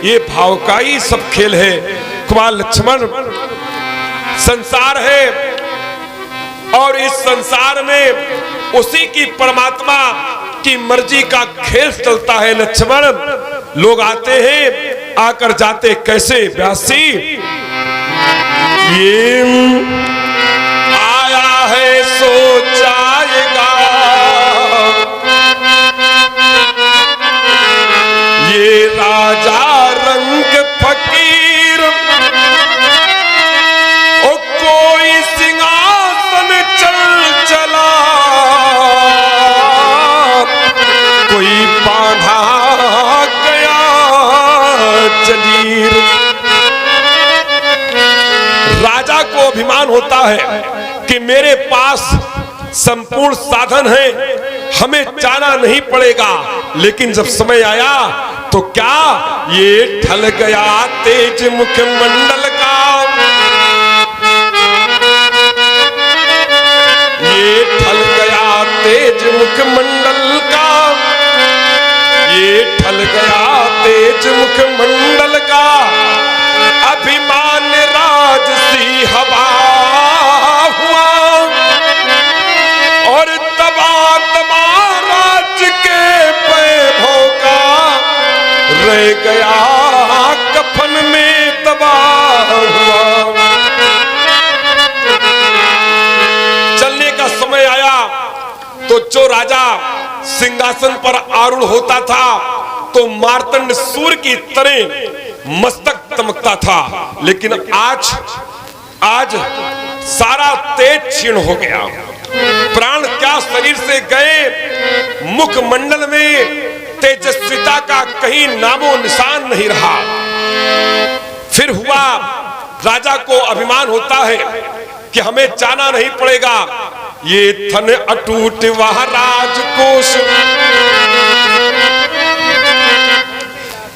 ये भाव का ही सब खेल है। कुमार लक्ष्मण, संसार है और इस संसार में उसी की परमात्मा की मर्जी का खेल चलता है। लक्ष्मण, लोग आते हैं, आकर जाते कैसे? व्यासी, ये आया है सो जाएगा, ये राजा रंग फकीर, ओ कोई सिंहासन चल चला, कोई बांधा गया जंजीर। राजा को अभिमान होता है कि मेरे पास संपूर्ण साधन है, हमें जाना नहीं पड़ेगा। लेकिन जब समय आया तो क्या, ये ढल गया तेज मुखमंडल का, ये ढल गया तेज मुखमंडल का, ये ढल गया तेज मुखमंडल का। अभिमान राजसी हवा हुआ और तबा तबा राज के वैभव का रह गया कफन में दबा हुआ। चलने का समय आया तो जो राजा सिंहासन पर आरूढ़ होता था तो मार्तंड सूर्य की तरह मस्तक चमकता था। लेकिन आज सारा तेज क्षीण हो गया, प्राण क्या शरीर से गए, मुखमंडल में तेजस्विता का कहीं नामो निशान नहीं रहा। फिर हुआ, राजा को अभिमान होता है कि हमें जाना नहीं पड़ेगा। ये थन अटूट वह राजकोष,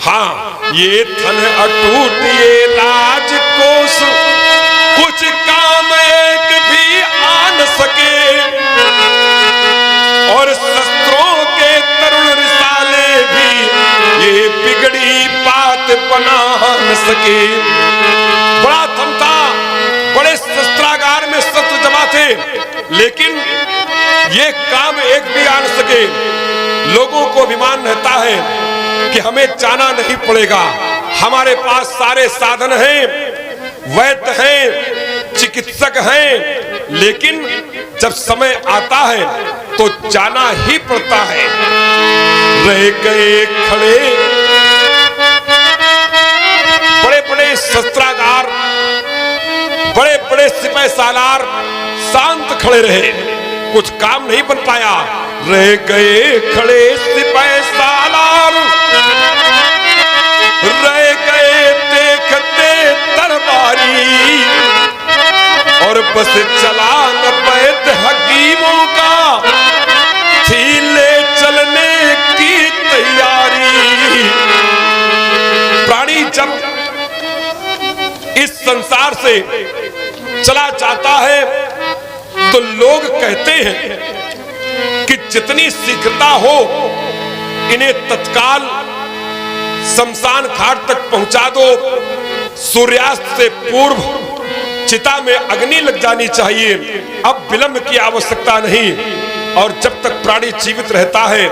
हाँ ये थन अटूट ये राजकोष, कुछ काम एक भी आ न सके और शस्त्रों ये बिगड़ी बात बना न सके। बड़ा धन था, बड़े शस्त्रागार में शस्त्र जमा थे, लेकिन ये काम एक भी आ न सके। लोगों को अभिमान रहता है कि हमें जाना नहीं पड़ेगा, हमारे पास सारे साधन हैं, वैद्य हैं, चिकित्सक हैं, लेकिन जब समय आता है तो जाना ही पड़ता है। रह गए खड़े बड़े बड़े शस्त्रागार, बड़े बड़े सिपाही सालार शांत खड़े रहे, कुछ काम नहीं बन पाया। रह गए खड़े सिपाही सालार, रह गए देखते दरबारी, और बस चला न वैद्य हकीमों का, थी ले चलने की तैयारी। प्राणी जब इस संसार से चला जाता है तो लोग कहते हैं कि जितनी शीघ्रता हो इन्हें तत्काल शमशान घाट तक पहुंचा दो, सूर्यास्त से पूर्व चिता में अग्नि लग जानी चाहिए, अब विलंब की आवश्यकता नहीं। और जब तक प्राणी जीवित रहता है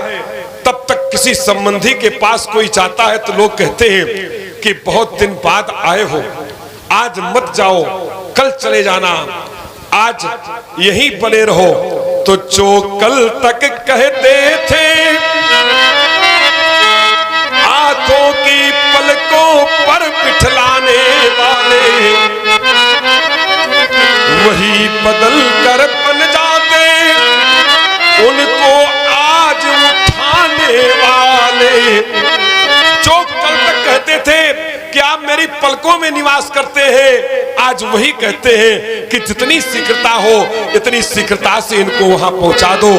तब तक किसी संबंधी के पास कोई जाता है तो लोग कहते हैं कि बहुत दिन बाद आए हो, आज मत जाओ, कल चले जाना, आज यहीं बने रहो। तो जो कल तक कहते थे हाथों की पलकों पर बिठलाने वाले, वही बदल कर बन जाते उनको आज उठाने वाले। जो कल तक कहते थे कि आप मेरी पलकों में निवास करते हैं, आज वही कहते हैं कि जितनी शीघ्रता हो इतनी शीघ्रता से इनको वहां पहुंचा दो।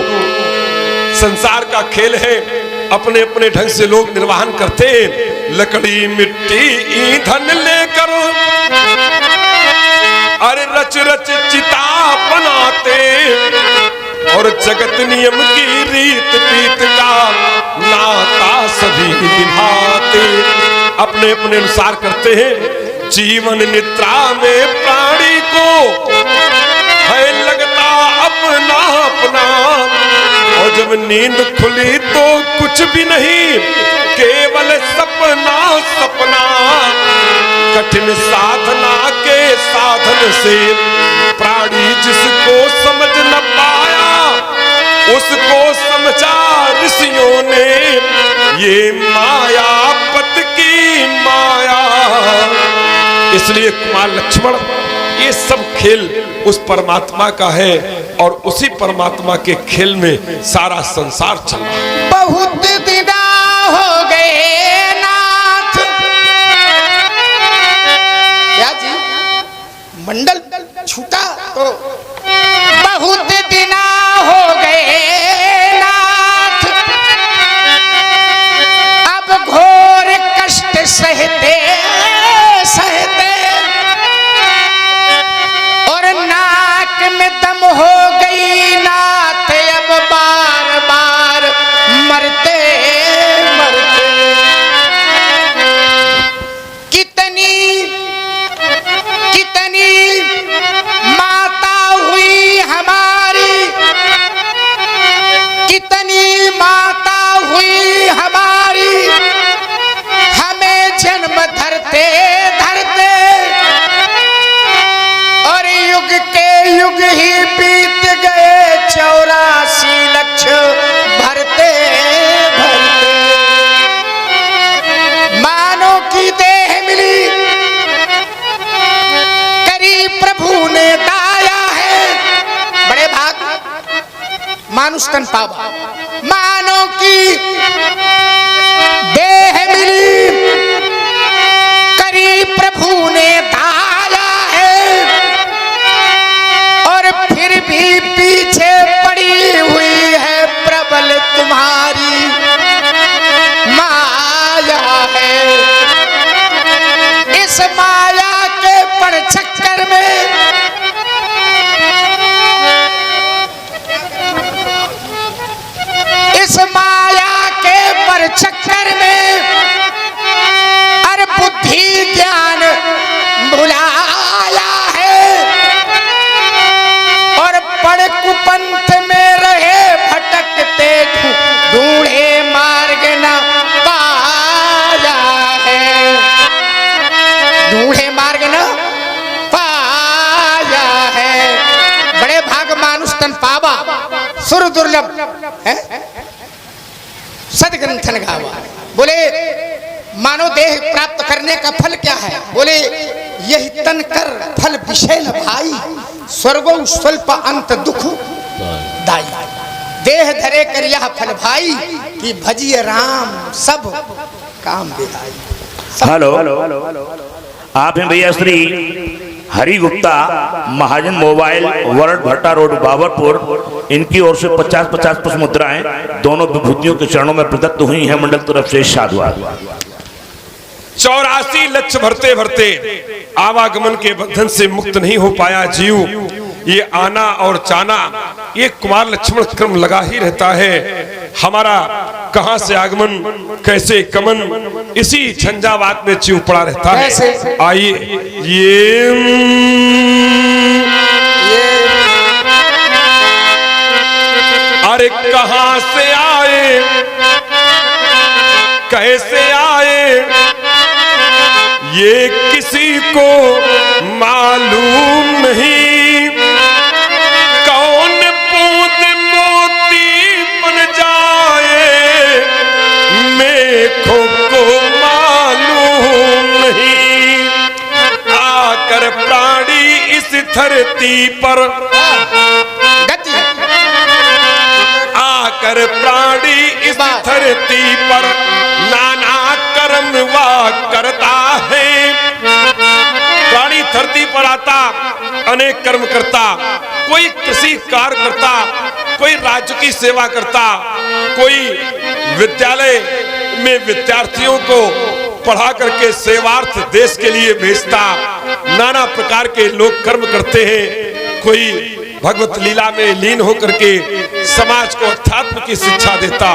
संसार का खेल है, अपने अपने ढंग से लोग निर्वाहन करते हैं। लकड़ी मिट्टी ईंधन लेकर अरे रच रच चिता बनाते, और जगत नियम की रीत पीत का नाता सभी निभाते। अपने अपने अनुसार करते हैं। जीवन निद्रा में प्राणी को है लगता अपना अपना, और जब नींद खुली तो कुछ भी नहीं, केवल सपना सपना। कठिन साधना के साधन से प्राणी जिसको समझ न पाया, उसको समझा ऋषियों ने ये माया पत की माया। इसलिए कुमार लक्ष्मण ये सब खेल उस परमात्मा का है, और उसी परमात्मा के खेल में सारा संसार चल रहा है। बहुत दिना हो गए नाथ, क्या जी मंडल छूटा तो बहुत दिना हो गए नाथ, अब घोर कष्ट सहते सहते, और नाक में दम हो गई नाथ, अब बार बार मरते मरते। कितनी कितनी माता हुई हमारी, कितनी माता हुई हमारी, हमें जन्म धरते धरते, और युग के युग ही बीत गए 84 लक्ष भरते भरते। मानो की देह मिली, करी प्रभु ने दाया है, बड़े भाग मानुष तन पावा। मानो की देह मिली, करी प्रभु ने दाया है, और फिर भी पीछे पड़ी हुई है प्रबल तुम्हारी माया है। इस माया के पर चक्कर में इस माया के पर चक्कर में कुपंथ में रहे भटकते ढूंढे मार्ग न पाया है, ढूंढे मार्ग न पाया है। बड़े भाग मानुष तन पावा सुर दुर्लभ है सदग्रंथन गावा। बोले मानव देह प्राप्त करने का फल क्या है? बोले यही तन कर फल विषय न भाई, स्वर्गो स्वल्प अंत दुख दाई। देह धरे कर यह फल भाई, कि भजिए राम सब काम विदाई। हेलो, आप हैं भैया श्री हरि गुप्ता, महाजन मोबाइल, वर्ल्ड भट्टा रोड, बाबरपुर। इनकी ओर से 50-50 पुष्प मुद्राएं दोनों विभूतियों के चरणों में प्रदत्त हुई हैं। मंडल तरफ से साधुवाद। 84 लक्ष्य भरते भरते आवागमन के बंधन से मुक्त नहीं हो पाया जीव। ये आना और जाना, ये कुमार लक्ष्मण क्रम लगा ही रहता है। हमारा कहां से आगमन, कैसे गमन, इसी झंझावात में जीव पड़ा रहता है। आइए ये अरे कहां से आए, कैसे आए, ये किसी को मालूम नहीं। कौन बूंद मोती बन जाए, मेघों को मालूम नहीं। आकर प्राणी इस धरती पर, आकर प्राणी इस धरती पर नाना कर्म वा करता है। प्राणी धरती पर आता, अनेक कर्म करता, कोई कृषि कार्य करता, कोई राज्य की सेवा करता, कोई विद्यालय में विद्यार्थियों को पढ़ा करके सेवार्थ देश के लिए भेजता। नाना प्रकार के लोग कर्म करते हैं। कोई भगवत लीला में लीन होकर के समाज को अध्यात्म की शिक्षा देता।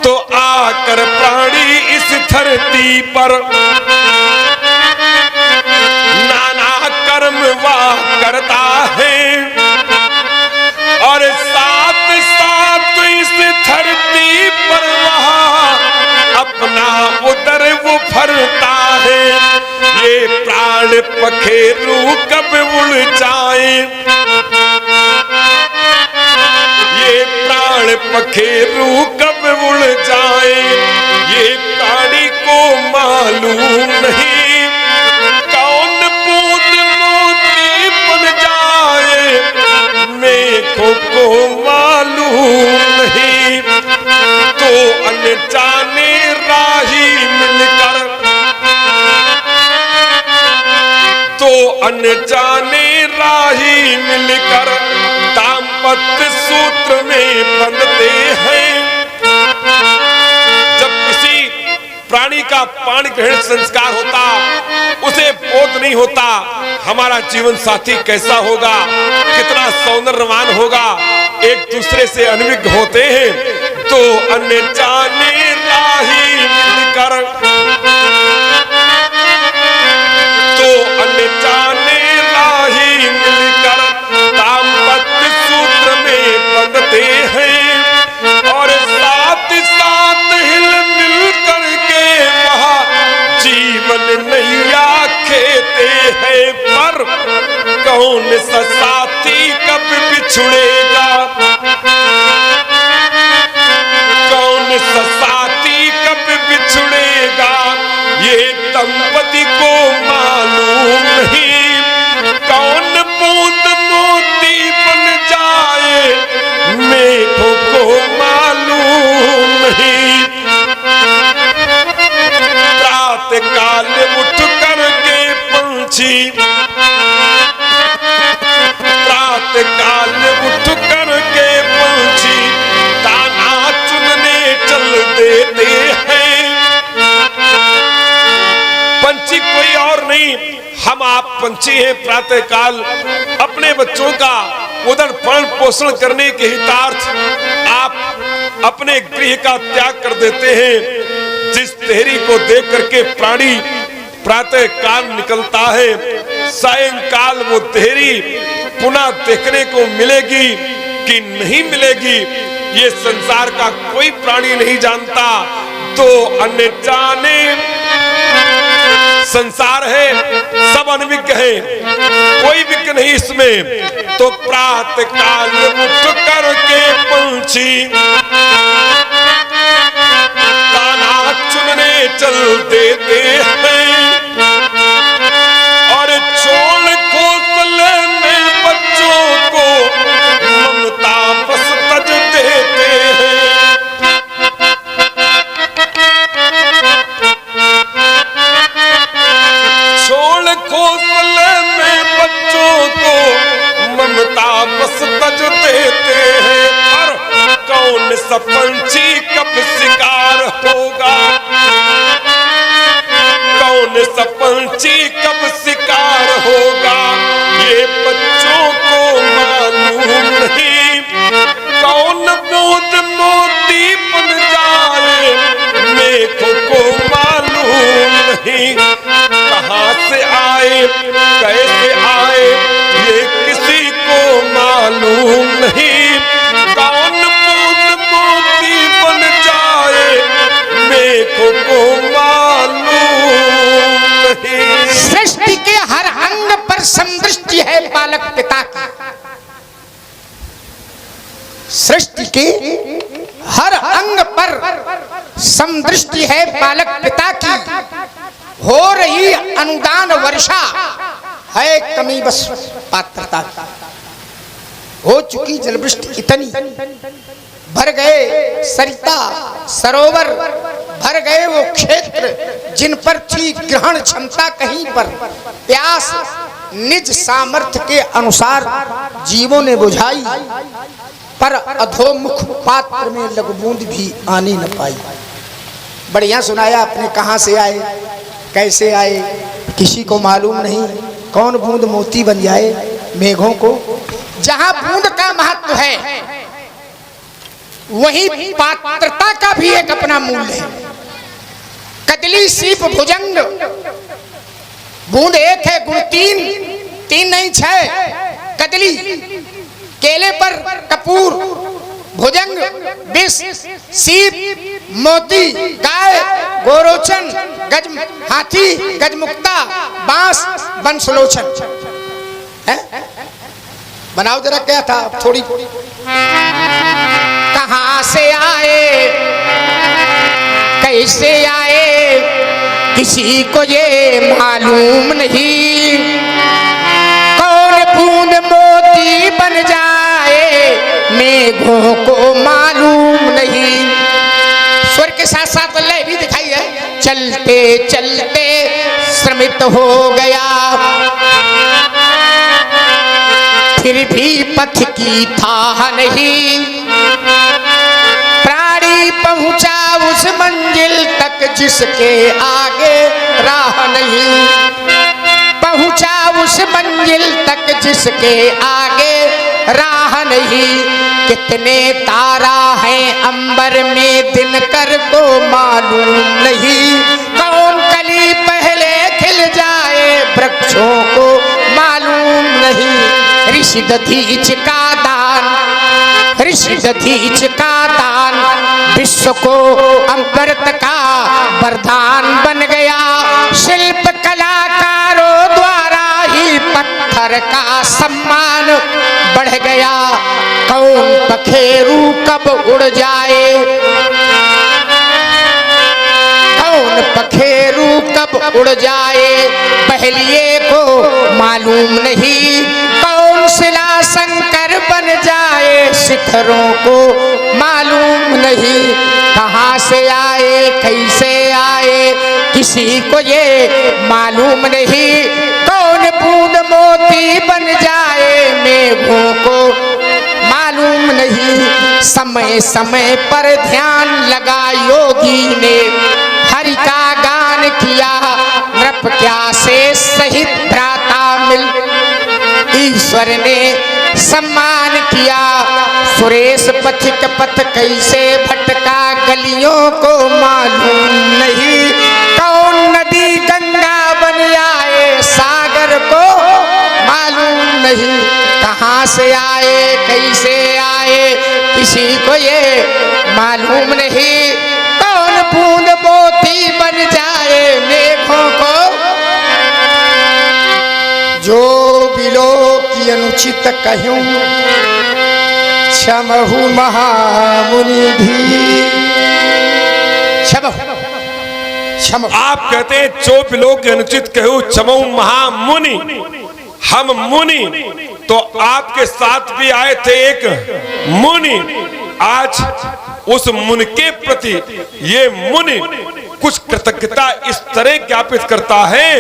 तो आकर प्राणी इस धरती पर नाना कर्म वा करता है, और साथ साथ इस धरती पर वहाँ अपना उदर वो भरता है। ये प्राण पखेरु कब उड़ जाए, ये प्राण पखेरु कब उड़ जाए, ये प्राणी को मालूम नहीं। कौन बूंद मोती बन जाए, मेघों को मालूम नहीं। तो अनजाने राही मिलकर, तो अनजाने राही मिलकर दाम्पत्य सूत्र में बंधते हैं। जब किसी प्राणी का पाणी ग्रहण संस्कार होता, उसे बोध नहीं होता हमारा जीवन साथी कैसा होगा, कितना सौंदर्यवान होगा, एक दूसरे से अनभिज्ञ होते हैं। तो अनजाने राही मिलकर, तो अनजाने राही मिलकर दाम्पत्य सूत्र में बंधते हैं, और साथ साथ हिल मिल करके वहाँ जीवन नैया खेते हैं। पर कौन सा साथी कब बिछुड़ेगा, कौन सा साथी कब बिछुड़ेगा, ये दंपति को मालूम नहीं। कौन बूंद मोती बन जाए, मेघों को मालूम नहीं। प्रातः काल उठ करके पंछी, प्रातः काल उठ करके पंछी दाना चुनने चल देते हैं। पंछी कोई और नहीं, हम आप पंछी हैं। प्रातः काल अपने बच्चों का उदर पालन पोषण करने के हितार्थ आप अपने गृह का त्याग कर देते हैं। जिस तेहरी को देख करके प्राणी प्रातः काल निकलता है, सायंकाल वो तेहरी पुनः देखने को मिलेगी। कि नहीं मिलेगी, ये संसार का कोई प्राणी नहीं जानता। तो अन्य जाने संसार है, सब अनविज्ञ है, कोई विज्ञ नहीं इसमें। तो प्रातः काल उठ करके पंछी दाना चुनने चल देते हैं, और छोड़ घोंसले में बच्चों को ममता बस तज देते हैं। छोड़ घोंसले में बच्चों को ममता बस तज देते हैं, पर कौन सा पंछी कब शिकार होगा, कौन सा पंछी कब शिकार होगा, ये बच्चों को मालूम नहीं। कौन बूंद मोती बन जाए मेघों को मालूम नहीं। कहाँ से आए कैसे आए ये किसी को मालूम नहीं। कौन बूंद मोती बन जाए मेघों को मालूम नहीं। सृष्टि के हर अंग पर समदृष्टि है बालक पिता की। सृष्टि के हर अंग पर समदृष्टि है बालक पिता की। हो रही अनुदान वर्षा है कमी बस पात्रता की। हो चुकी जलवृष्टि इतनी, भर गए सरिता सरोवर, भर गए वो क्षेत्र जिन पर थी ग्रहण क्षमता कहीं पर। प्यास निज सामर्थ्य के अनुसार जीवों ने बुझाई, पर अधोमुख पात्र में लघु बूंद भी आने न पाई। बढ़िया सुनाया आपने, कहां से आए कैसे आए किसी को मालूम नहीं। कौन बूंद मोती बन जाए मेघों को। जहां बूंद का महत्व है वहीं पात्रता का भी एक अपना मूल्य है। कदली सीप भुजंग, बूंद एक है गुण तीन, तीन नहीं छह। कदली केले पर कपूर, भुजंग विष, सीप मोती, गाय गोरोचन, गज हाथी गजमुक्ता, बांस बंसलोचन। बनाओ जरा, क्या था थोड़ी। कहां से आए कैसे आए किसी को ये मालूम नहीं। कौन बूंद मोती बन जाए मेघों को मालूम नहीं। स्वर के साथ साथ लय भी दिखाई है। चलते चलते श्रमित हो गया, फिर भी पथ की था नहीं। प्राणी पहुंचा उस मंजिल तक जिसके आगे राह नहीं। पहुंचा उस मंजिल तक जिसके आगे राह नहीं। कितने तारा हैं अंबर में दिनकर को मालूम नहीं। कौन कली पहले खिल जाए वृक्षों को मालूम नहीं। ऋषि दधीच का दान, ऋषि दधीच का दान विश्व को अमृत का वरदान बन गया। शिल्प कलाकारों द्वारा ही पत्थर का सम्मान बढ़ गया। कौन पखेरू कब उड़ जाए, कौन पखेरू कब उड़ जाए पहलिए को मालूम नहीं। कौन शिला शंकर बन जाए शिखरों को मालूम नहीं। कहां से आए कैसे आए किसी को ये मालूम नहीं। कौन बूंद मोती बन जाए मेघों को मालूम नहीं। समय समय पर ध्यान लगा योगी ने हरि का गान किया। नृप क्या से सहित भ्राता मिल ईश्वर ने सम्मान किया। सुरेश पथिक पथ कैसे भटका गलियों को मालूम नहीं। कौन नदी गंगा बन आए सागर को मालूम नहीं। कहां से आए कैसे आए किसी को ये मालूम नहीं कौन बूंद मोती बन जाए मेघों को। जो बिलो की अनुचित कहूं क्षमहु महामुनि भी। क्षमहु आप कहते हैं जो बिलो के अनुचित कहूं क्षमहु महामुनि। हम मुनि तो आपके साथ भी आए थे एक मुनि। आज उस मुनि के प्रति ये मुनि कुछ कृतज्ञता इस तरह ज्ञापित करता है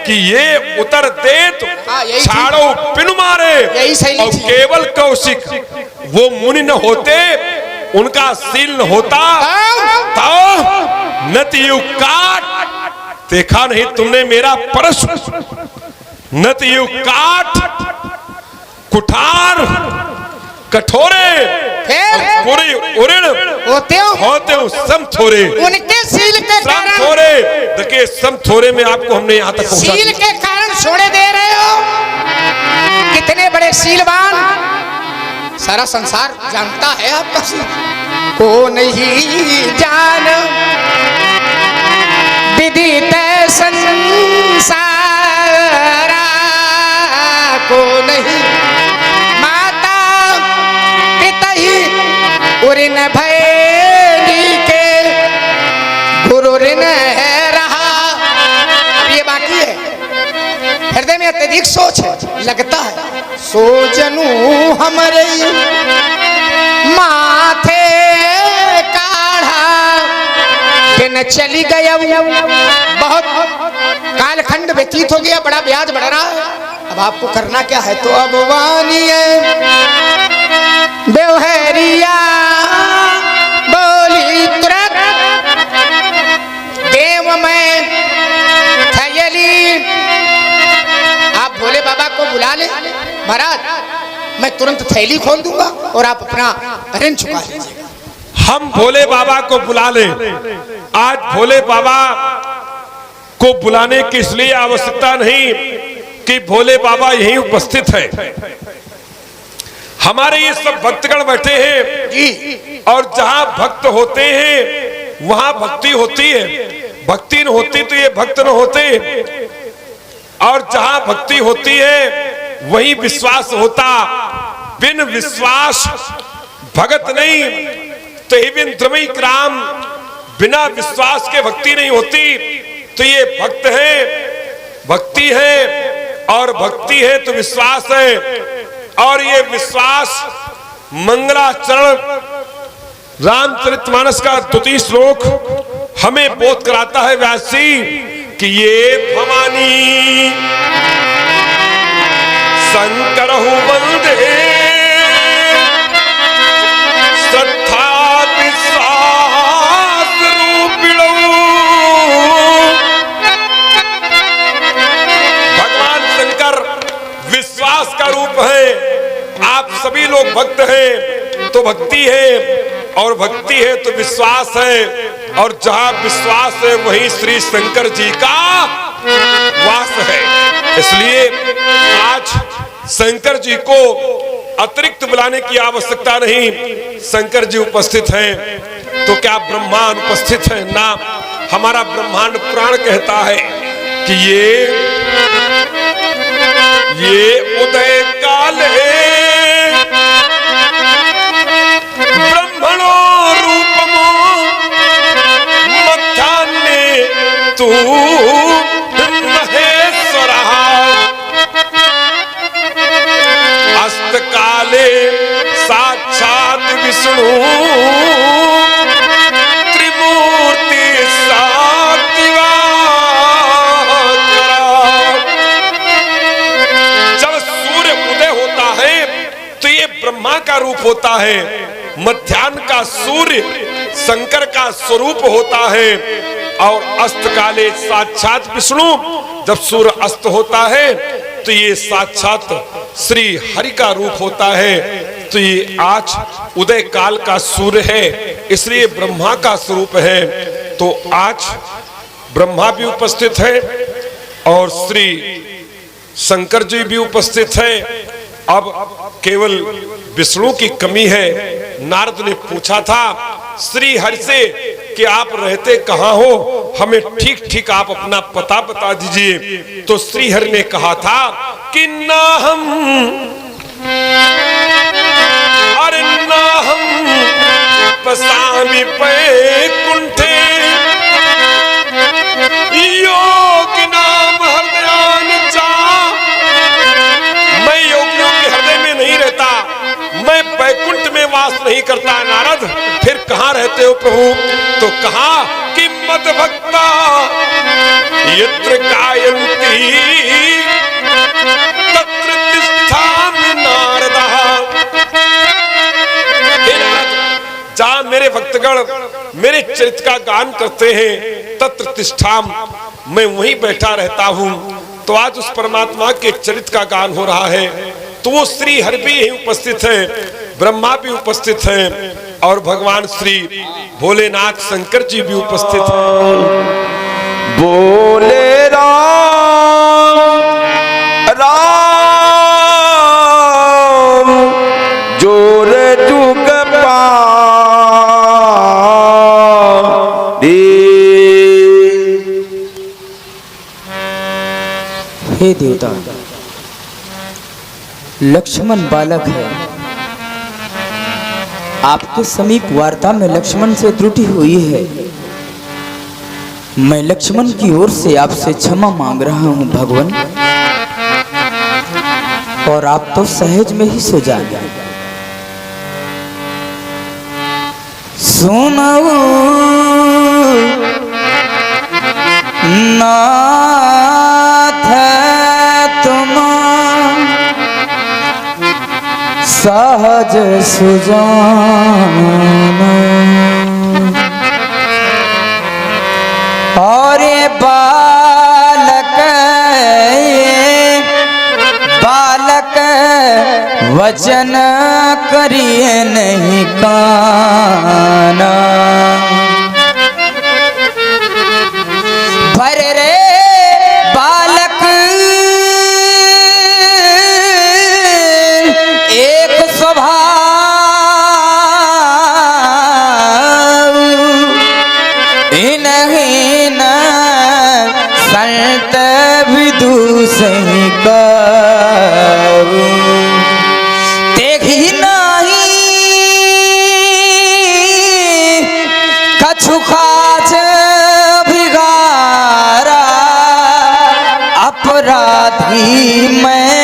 कि ये उतर दे तो छाड़ो पिन मारे। और केवल कौशिक वो मुनि न होते, उनका सील न होता तो नतियु काट। देखा नहीं तुमने मेरा परश? नतियु काट कुठार कठोरे पूरी उऋण होते हो सम थोरे। उनके सील के कारण थोरे देखिए सम थोरे में आपको हमने यहाँ तक पहुंचा सील के कारण छोड़े दे रहे हो। कितने बड़े सीलवान, सारा संसार जानता है आपका सील। को नहीं जान विदित संसारा को नहीं माता पिता ही उऋण भैरी के गुरु ऋण है रहा। अब ये बाकी है, हृदय में अत्यधिक सोच है, लगता है सो जनू हमारे माथे काढ़ा दिन चली गया। बहुत कालखंड व्यतीत हो गया, बड़ा ब्याज बढ़ रहा है। अब आपको करना क्या है? तो अब वानिए बेवहरिया बोली तुरंत देव में थयली। आप भोले बाबा को बुला ले महाराज, मैं तुरंत थैली खोल दूंगा और आप अपना ऋण चुका लीजिए। हम भोले बाबा को बुला ले। आज भोले बाबा को बुलाने की इसलिए आवश्यकता नहीं कि भोले बाबा यहीं उपस्थित है। हमारे ये सब भक्तगण बैठे हैं और जहां भक्त होते हैं वहां भक्ति होती है। भक्ति न होती तो ये भक्त न होते, और जहां भक्ति होती है वहीं विश्वास होता। बिन विश्वास भगत नहीं, तो ही बिन द्रमई क्राम, बिना विश्वास के भक्ति नहीं होती। तो ये भक्त है, भक्ति है, और भक्ति है तो विश्वास है। और ये विश्वास मंगलाचरण रामचरितमानस का 2 श्लोक हमें बोध कराता है व्यास जी कि ये भवानी शंकर वंदे श्रद्धा विश्वास रूपिणो। भगवान शंकर विश्वास का रूप है। आप सभी लोग भक्त हैं तो भक्ति है, और भक्ति है तो विश्वास है, और जहां विश्वास है वहीं श्री शंकर जी का वास है। इसलिए आज शंकर जी को अतिरिक्त बुलाने की आवश्यकता नहीं। शंकर जी उपस्थित हैं तो क्या ब्रह्मा उपस्थित है ना? हमारा ब्रह्मांड पुराण कहता है कि ये उदय काल है ब्रह्मणो रूपमो मध्याह्ने तू महेश्वर अस्त काले साक्षात विष्णु त्रिमूर्ति सात्विवा। जब सूर्य उदय होता है तो ये ब्रह्मा का रूप होता है, मध्याह्न का सूर्य शंकर का स्वरूप होता है, और अस्त काले साक्षात विष्णु। जब सूर्य अस्त होता है तो ये साक्षात श्री हरि का रूप होता है। तो ये आज उदय काल का सूर्य है, इसलिए ब्रह्मा का स्वरूप है। तो आज ब्रह्मा भी उपस्थित है और श्री शंकर जी भी उपस्थित है, अब केवल विष्णु की कमी है। नारद ने पूछा था श्री हरि से कि आप रहते कहाँ हो, हमें ठीक ठीक आप अपना पता बता दीजिए। तो श्री हरि ने कहा था कि ना हम पसामी पे कुंठे योग नाम हृदयान चा। मैं योगियों के हृदय में नहीं रहता, मैं बैकुंठ में वास नहीं करता। नारद फिर कहाँ रहते हो प्रभु? तो कहा कि मद भक्ता यत्र गायन्ति तत्र तिष्ठामि नारदः। जहाँ मेरे भक्तगण मेरे चरित्र का गान करते हैं तत्र तिष्ठाम, मैं वहीं बैठा रहता हूँ। तो आज उस परमात्मा के चरित्र का गान हो रहा है। तो वो श्री हरि भी यहीं उपस्थित है, ब्रह्मा भी उपस्थित है और भगवान श्री भोलेनाथ शंकर जी भी उपस्थित हैं। बोले राम राम जोर जुग हे देवता, लक्ष्मण बालक है। आपके समीप वार्ता में लक्ष्मण से त्रुटि हुई है। मैं लक्ष्मण की ओर से आपसे क्षमा मांग रहा हूं भगवान, और आप तो सहज में ही सो जाएंगे। सुनो नाथ तुम सहज सुजान, और ये बालक वचन करिए नहीं काना। भर रे बालक एक स्वभाव, इन्हीं न संत विदु सही कहूं। देखी नहीं कछु खाच भिगारा, अपराधी मैं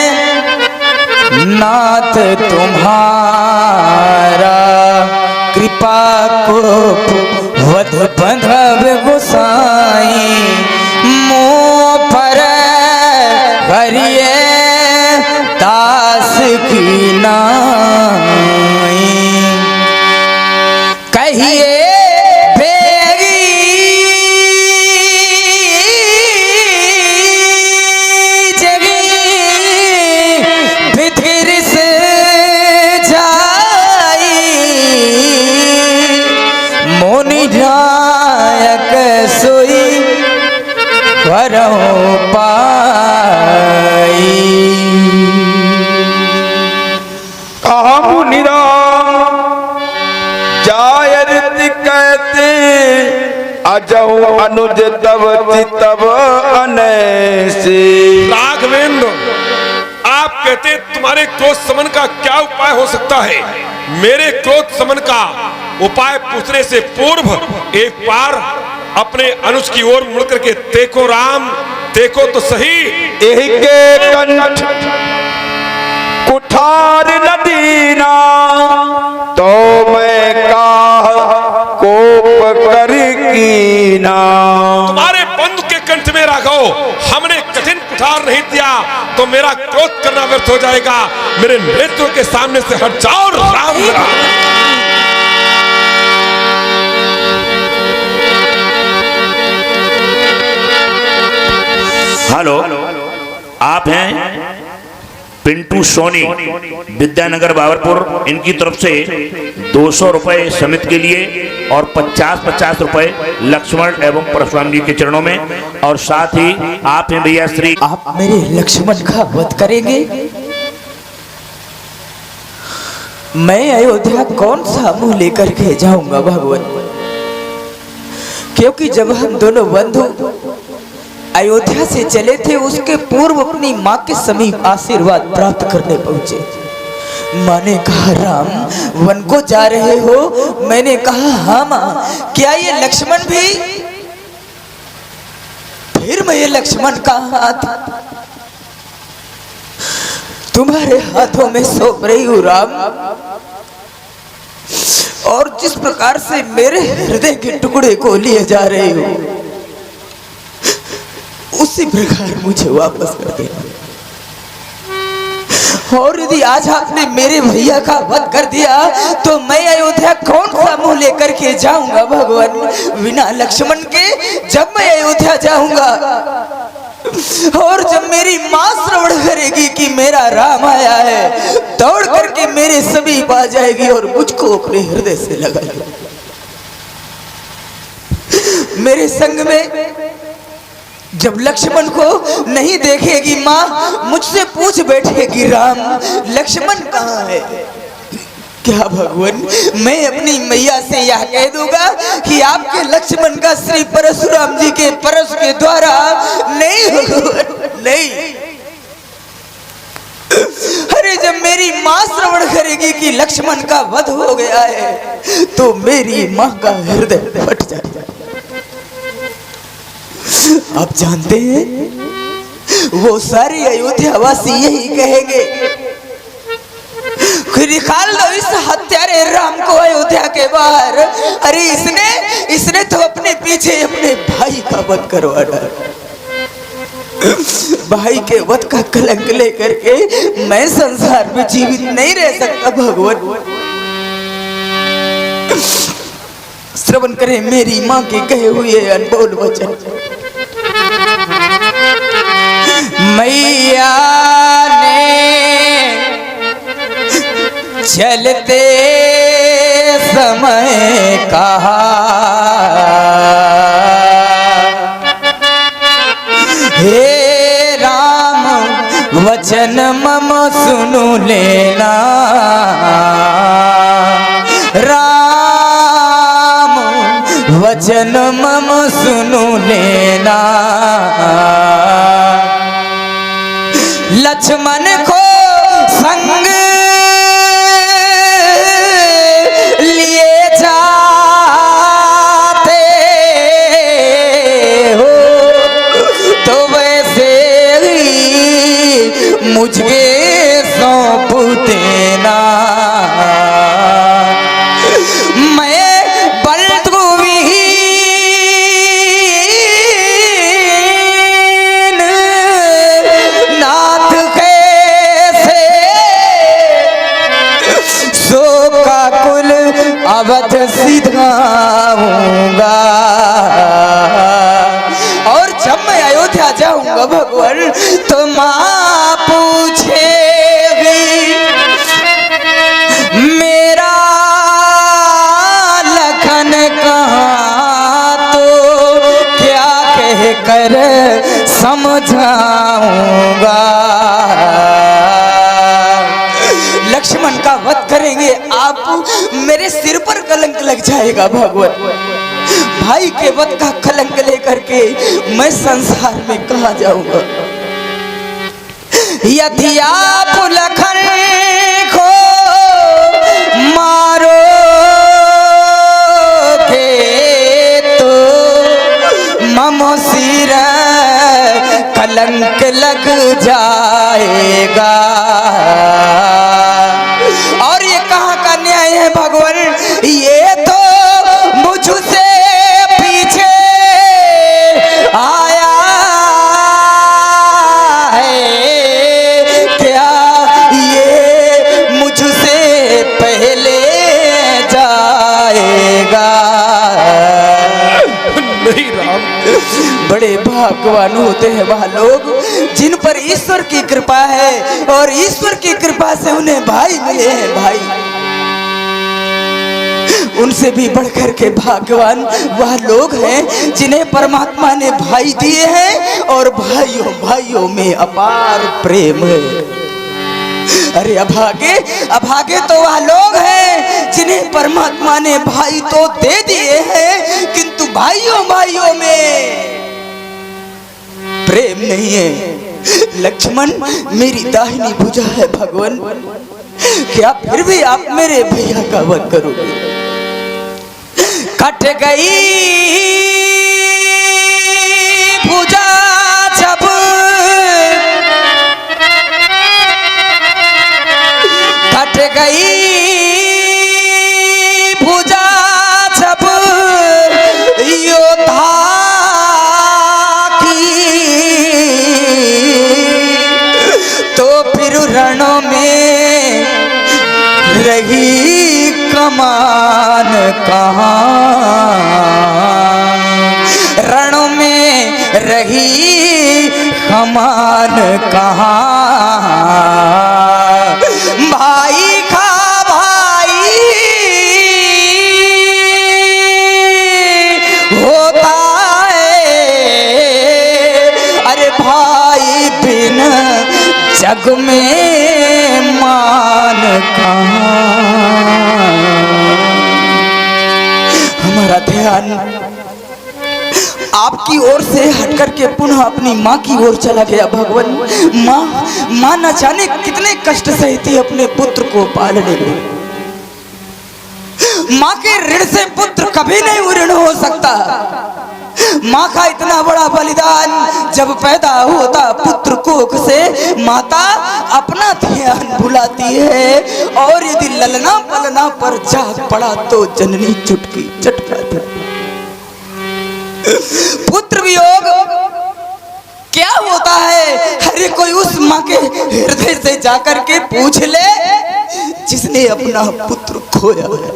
नाथ तुम्हारा। कृपा को वध बंधव गोसाई, मुँह पर करिए दास की नाई। कहिए बेगी जगी भिथिर से जाई, मोनि नायक सोई करो पाई। कहा मुनि राम जायरत कहते, अजहु अनुज तव चितव अनैसे। राघवेंद्र, आप कहते तुम्हारे क्रोध समन का क्या उपाय हो सकता है? मेरे क्रोध समन का उपाय पूछने से पूर्व एक बार अपने अनुज की ओर मुड़ करके देखो राम, देखो तो सही। एहि के कंठ कुठार नदीना, तो मैं काह कोप कर कीना। तुम्हारे बंधु के कंठ में राघव हमने कठिन कुठार नहीं दिया तो मेरा क्रोध करना व्यर्थ हो जाएगा। मेरे नेत्रों के सामने से हट जाओ राम। हेलो, आप हैं पिंटू सोनी, विद्यानगर बाबरपुर। इनकी तरफ से 200 रुपए समिति के लिए और 50-50 रुपए लक्ष्मण एवं परशुराम जी के चरणों में। और साथ ही आप हैं भैया श्री, आप मेरे लक्ष्मण का वध करेंगे? मैं अयोध्या कौन सा मुंह लेकर के जाऊंगा भगवान, क्योंकि जब हम दोनों बंधु अयोध्या से चले थे उसके पूर्व अपनी माँ के समीप आशीर्वाद प्राप्त करने पहुंचे। माँ ने कहा राम वन को जा रहे हो? मैंने कहा हाँ माँ। क्या ये लक्ष्मण भी? फिर मैं ये लक्ष्मण का हाथ तुम्हारे हाथों में सौंप रही हूँ राम, और जिस प्रकार से मेरे हृदय के टुकड़े को लिए जा रहे हो उसी प्रकार मुझे वापस कर देना। और यदि आज आपने मेरे भैया का वध कर दिया तो मैं अयोध्या कौन सा मुंह लेकर के जाऊंगा भगवान बिना लक्ष्मण के? जब मैं अयोध्या जाऊंगा और जब मेरी माँ श्रवण करेगी कि मेरा राम आया है, दौड़ करके मेरे समीप आ जाएगी और मुझको अपने हृदय से लगाएगी। मेरे संग में जब लक्ष्मण को नहीं देखेगी माँ, मुझसे पूछ बैठेगी राम लक्ष्मण कहाँ है? क्या भगवान मैं अपनी मैया से यह कह दूंगा कि आपके लक्ष्मण का श्री परशुराम जी के परश के द्वारा नहीं भगवान नहीं। अरे जब मेरी माँ श्रवण करेगी कि लक्ष्मण का वध हो गया है तो मेरी माँ का हृदय फट जाएगा। आप जानते हैं वो सारे अयोध्यावासी यही कहेंगे कि निकाल दो इस हत्यारे राम को अयोध्या के बाहर। अरे इसने तो अपने पीछे अपने भाई का वध करवा डाला। भाई के वध का कलंक लेकर के मैं संसार में जीवित नहीं रह सकता भगवान। श्रवण करें मेरी माँ के कहे हुए अनमोल वचन। मैया ने चलते समय कहा हे राम वचन मम सुनु लेना, राम वचन मम सुनु लेना। लक्ष्मण को संग लिए जाते हो तो वैसे ही मुझे सौंप देना। अवध सिधाऊंगा और जब मैं अयोध्या जाऊंगा भगवान तो माँ पूछेगी मेरा लखन कहाँ, तो क्या कह कर समझाऊंगा। लक्ष्मण का वध करेंगे आप, मेरे सिर पर कलंक लग जाएगा भगवान। भाई के वध का कलंक लेकर के मैं संसार में कहाँ जाऊंगा। यदि आप लखन को मारोगे तो मम सिर कलंक लग जाएगा। और ये कहाँ का न्याय है भगवान? ये तो मुझसे पीछे आया है, क्या ये मुझसे पहले जाएगा? नहीं राम। बड़े भाग्यवान होते हैं वह लोग जिन पर ईश्वर की कृपा है और ईश्वर की कृपा से उन्हें भाई मिले हैं। भाई उनसे भी बढ़कर के भाग्यवान वह लोग हैं जिन्हें परमात्मा ने भाई दिए हैं और भाइयों भाइयों में अपार प्रेम है। अरे अभागे तो वह लोग हैं जिन्हें परमात्मा ने भाई तो दे दिए हैं, किंतु भाइयों में प्रेम नहीं है। लक्ष्मण मेरी दाहिनी भुजा है भगवान, क्या फिर भी आप मेरे भैया का वध करोगे? कट गई भुजा जब कट गई भुजा जब योद्धा की, तो फिर रणों में रही कमान कहाँ, रणों में रही कमान कहाँ। भाई का भाई होता है, अरे भाई बिन जग में मान कहाँ। हमारा ध्यान आपकी ओर से हटकर के पुनः अपनी माँ की ओर चला गया भगवान। माँ न जाने कितने कष्ट सहती अपने पुत्र को पालने में। माँ के ऋण से पुत्र कभी नहीं ऋण हो सकता। माँ का इतना बड़ा बलिदान, जब पैदा होता पुत्र कोख से माता अपना ध्यान भुलाती है, और यदि ललना पलना पर जाग पड़ा तो जननी चुटकी चटकाती। पुत्र वियोग क्या होता है? हर कोई उस माँ के हृदय से जाकर के पूछ ले जिसने अपना पुत्र खोया है।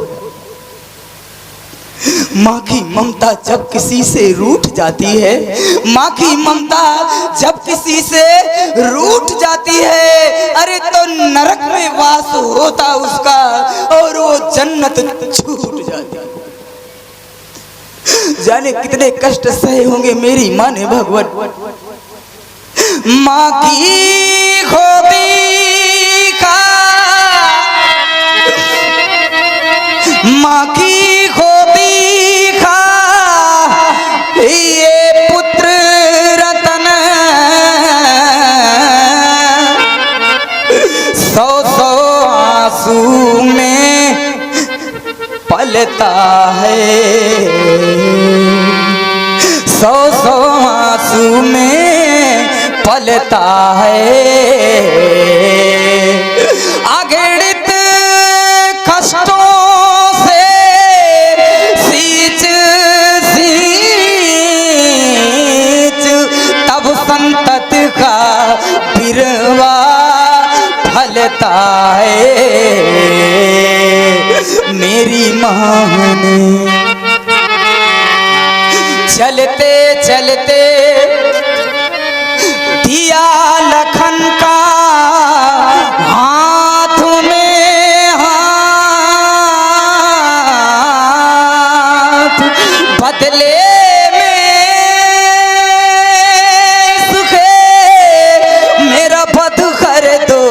माँ की ममता जब किसी से रूठ जाती है, माँ की ममता जब किसी से रूठ जाती है, अरे तो नरक में वास होता उसका, और वो जन्नत छूट जाती है। जाने कितने कष्ट सहे होंगे मेरी माँ ने भगवान। माँ की गोदी का, माँ की गोदी का ये पुत्र रतन, 100 आंसू में पलता है, 100 आंसू में पलता है। अगणित कष्टों से सींच तब संतत का बिरवा फलता है। मेरी माँ ने चलते चलते दिया लखन का हाथ में हाथ, बदले में सुखे मेरा वध कर दो,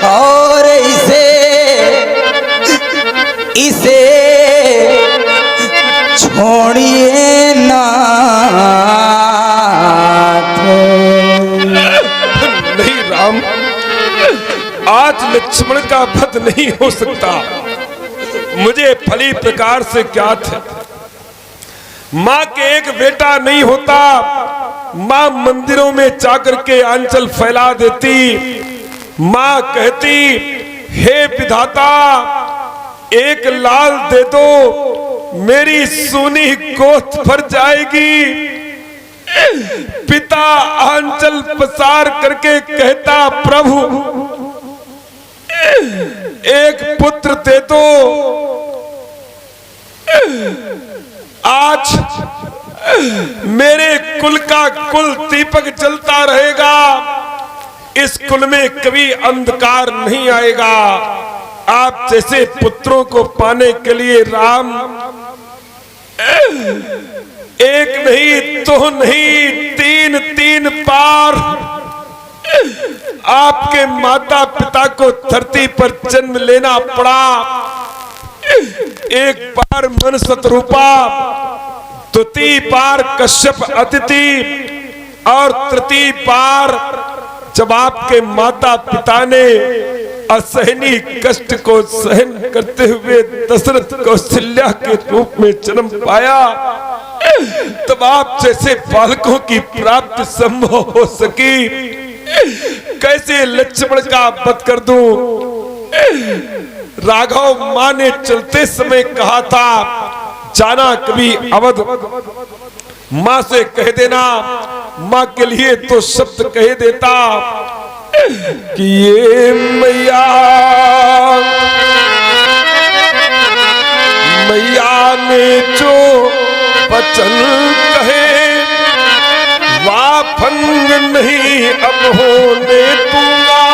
और इसे छोड़िए नाथ। नहीं राम, आज लक्ष्मण का वध नहीं हो सकता। मुझे फली प्रकार से ज्ञात है, माँ के एक बेटा नहीं होता। माँ मंदिरों में जाकर के आंचल फैला देती। माँ कहती, हे विधाता एक लाल दे दो, मेरी सूनी गोद भर जाएगी। पिता आंचल पसार करके कहता, प्रभु एक पुत्र दे दो। आज मेरे कुल का कुल दीपक जलता रहेगा, इस कुल में कभी अंधकार नहीं आएगा। आप जैसे पुत्रों को पाने के लिए राम एक नहीं, दो नहीं, तीन बार आपके माता पिता को धरती पर जन्म लेना पड़ा। एक बार मन शत्रुपा, द्वितीय बार कश्यप अदिति और तृतीय बार जब आपके माता पिता ने असहनीय कष्ट को सहन करते हुए दशरथ कौशल्या के रूप में जन्म पाया, तब आप जैसे बालकों की प्राप्ति संभव हो सकी। कैसे लक्ष्मण का वध कर दूं? राघव मां ने चलते समय कहा था, जाना कभी अवध मां से कह देना, मां के लिए तो शब्द कह देता कि ये मैया ने जो वचन कहे वाफंग नहीं अब होने दूंगा।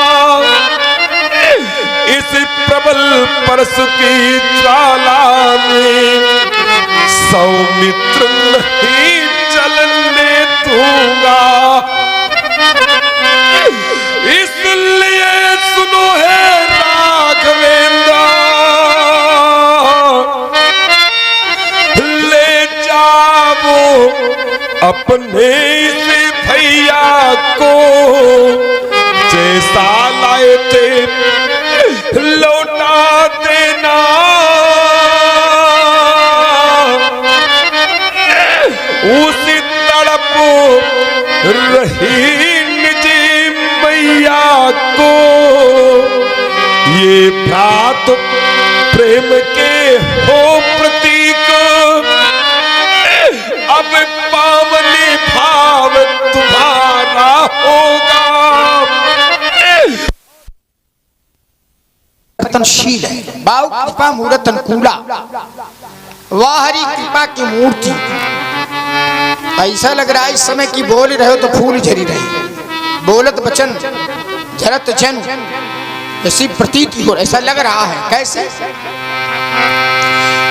इस प्रबल परस की ज्वाला में सौमित्र नहीं चलने दूंगा। इसलिए सुनो है राघवेंद्र, ले जाओ अपने इस भैया को, जैसा लाए थे लौटा देना। उसी तड़प रही निजी मैया को, ये भ्रात प्रेम के हो प्रतीक, अब पावनी भाव तुम्हारा होगा। पतनशील है, बाऊ कृपा मूर्त अनुकूला, वाहरी कृपा की मूर्ति। ऐसा लग रहा है इस समय की बोल रहे हो तो फूल झरी रही, बोलत बचन झरत जन, ऐसी प्रतीति हो, ऐसा लग रहा है। कैसे?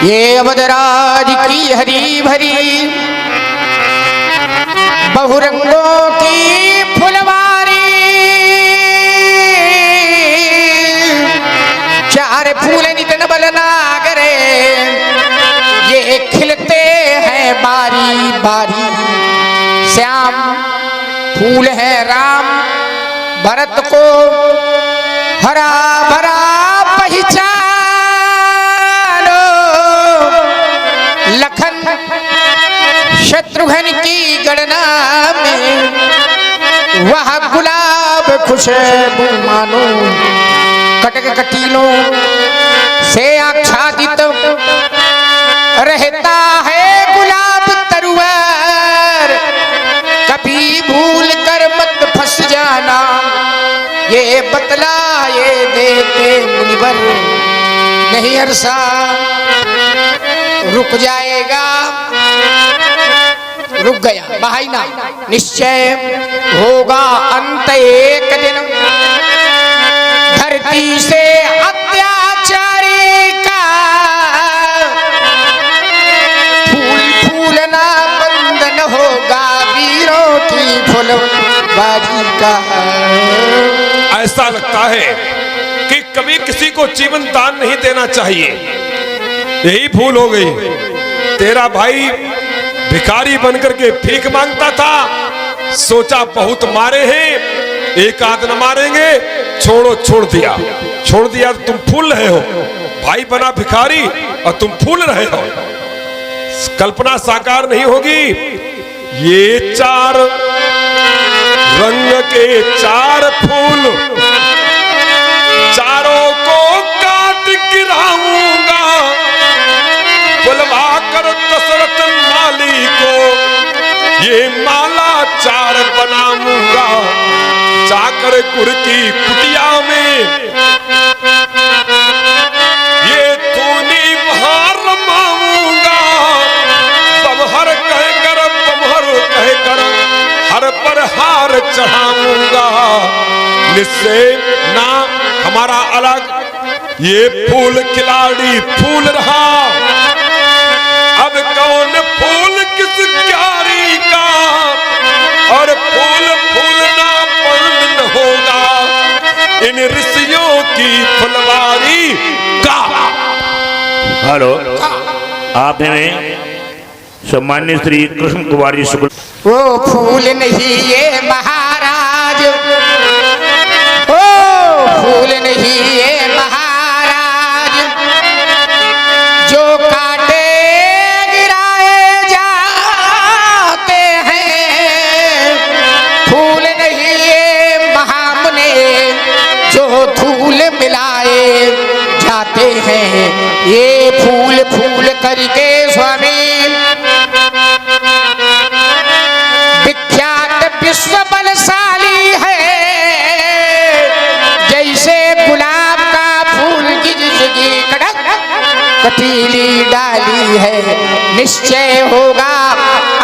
ये अवधराज की हरी भरी बहुरंगों की फुलवारी, चार फूल नितन बलना करे, ये खिलते हैं बारी बारी। श्याम फूल है राम, भरत को हरा भरा पहचानो, लखन शत्रुघ्न की गणना में वह गुलाब खुशबू मानो। कटक कटीलों से आच्छादित रहता है गुलाब तरुवर, कभी भूल कर मत फंस जाना, ये बतलाए देते मुनिवर। नहीं अरसा रुक जाएगा, रुक गया बहाइना, निश्चय होगा अंत एक दिन, धरती से अत्याचारी का फूल फूलना बंद न होगा, वीरों की फुलबाजी का। ऐसा लगता है कि कभी किसी को जीवन दान नहीं देना चाहिए, यही भूल हो गई। तेरा भाई भिखारी बनकर के भीख मांगता था, सोचा बहुत मारे हैं एक आध न मारेंगे, छोड़ो छोड़ दिया। छोड़ दिया तो तुम फूल रहे हो, भाई बना भिखारी और तुम फूल रहे हो। कल्पना साकार नहीं होगी। ये चार रंग के चार फूल, चारों को काट गिराऊंगा, बुलवा कर दशरथ माली को ये माला चार बनाऊंगा। जाकर गुड़ की कुटिया में ये तूनी वहां रमाऊंगा। बमहर कहकर बमहर कहकर हर पर हार चढ़ाऊंगा। निश्चय ना हमारा अलग, ये फूल खिलाड़ी फूल रहा, अब कौन फूल किस क्यारी का, और फूल फूलना बंद न हो इन ऋषियों की फुलवारी का। हेलो, आपने सम्मान्य श्री कृष्ण कुमार जी शुक्ल वो फूल नहीं ये महाराज, ओ फूल नहीं ये महाराज, जो काटे गिराए जाते हैं। फूल नहीं ये महामुने, जो धूल मिलाए जाते हैं। ये फूल फूल करके स्वामी विश्व बलशाली है। जैसे गुलाब का फूल की जिंदगी कड़क कटीली डाली है, निश्चय होगा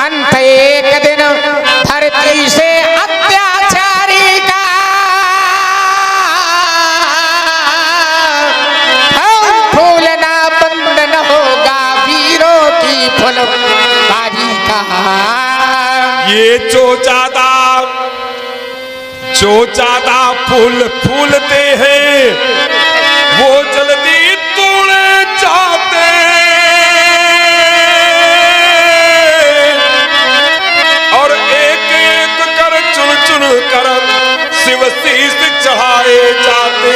अंत एक दिन धरती से अत्याचारी का। फूल ना बंद न होगा वीरों की फुलवारी का। ये जो ज्यादा फूल फूलते हैं वो जल्दी तोड़े जाते। और एक एक कर चुन चुन कर शिव शीश चढ़ाए जाते।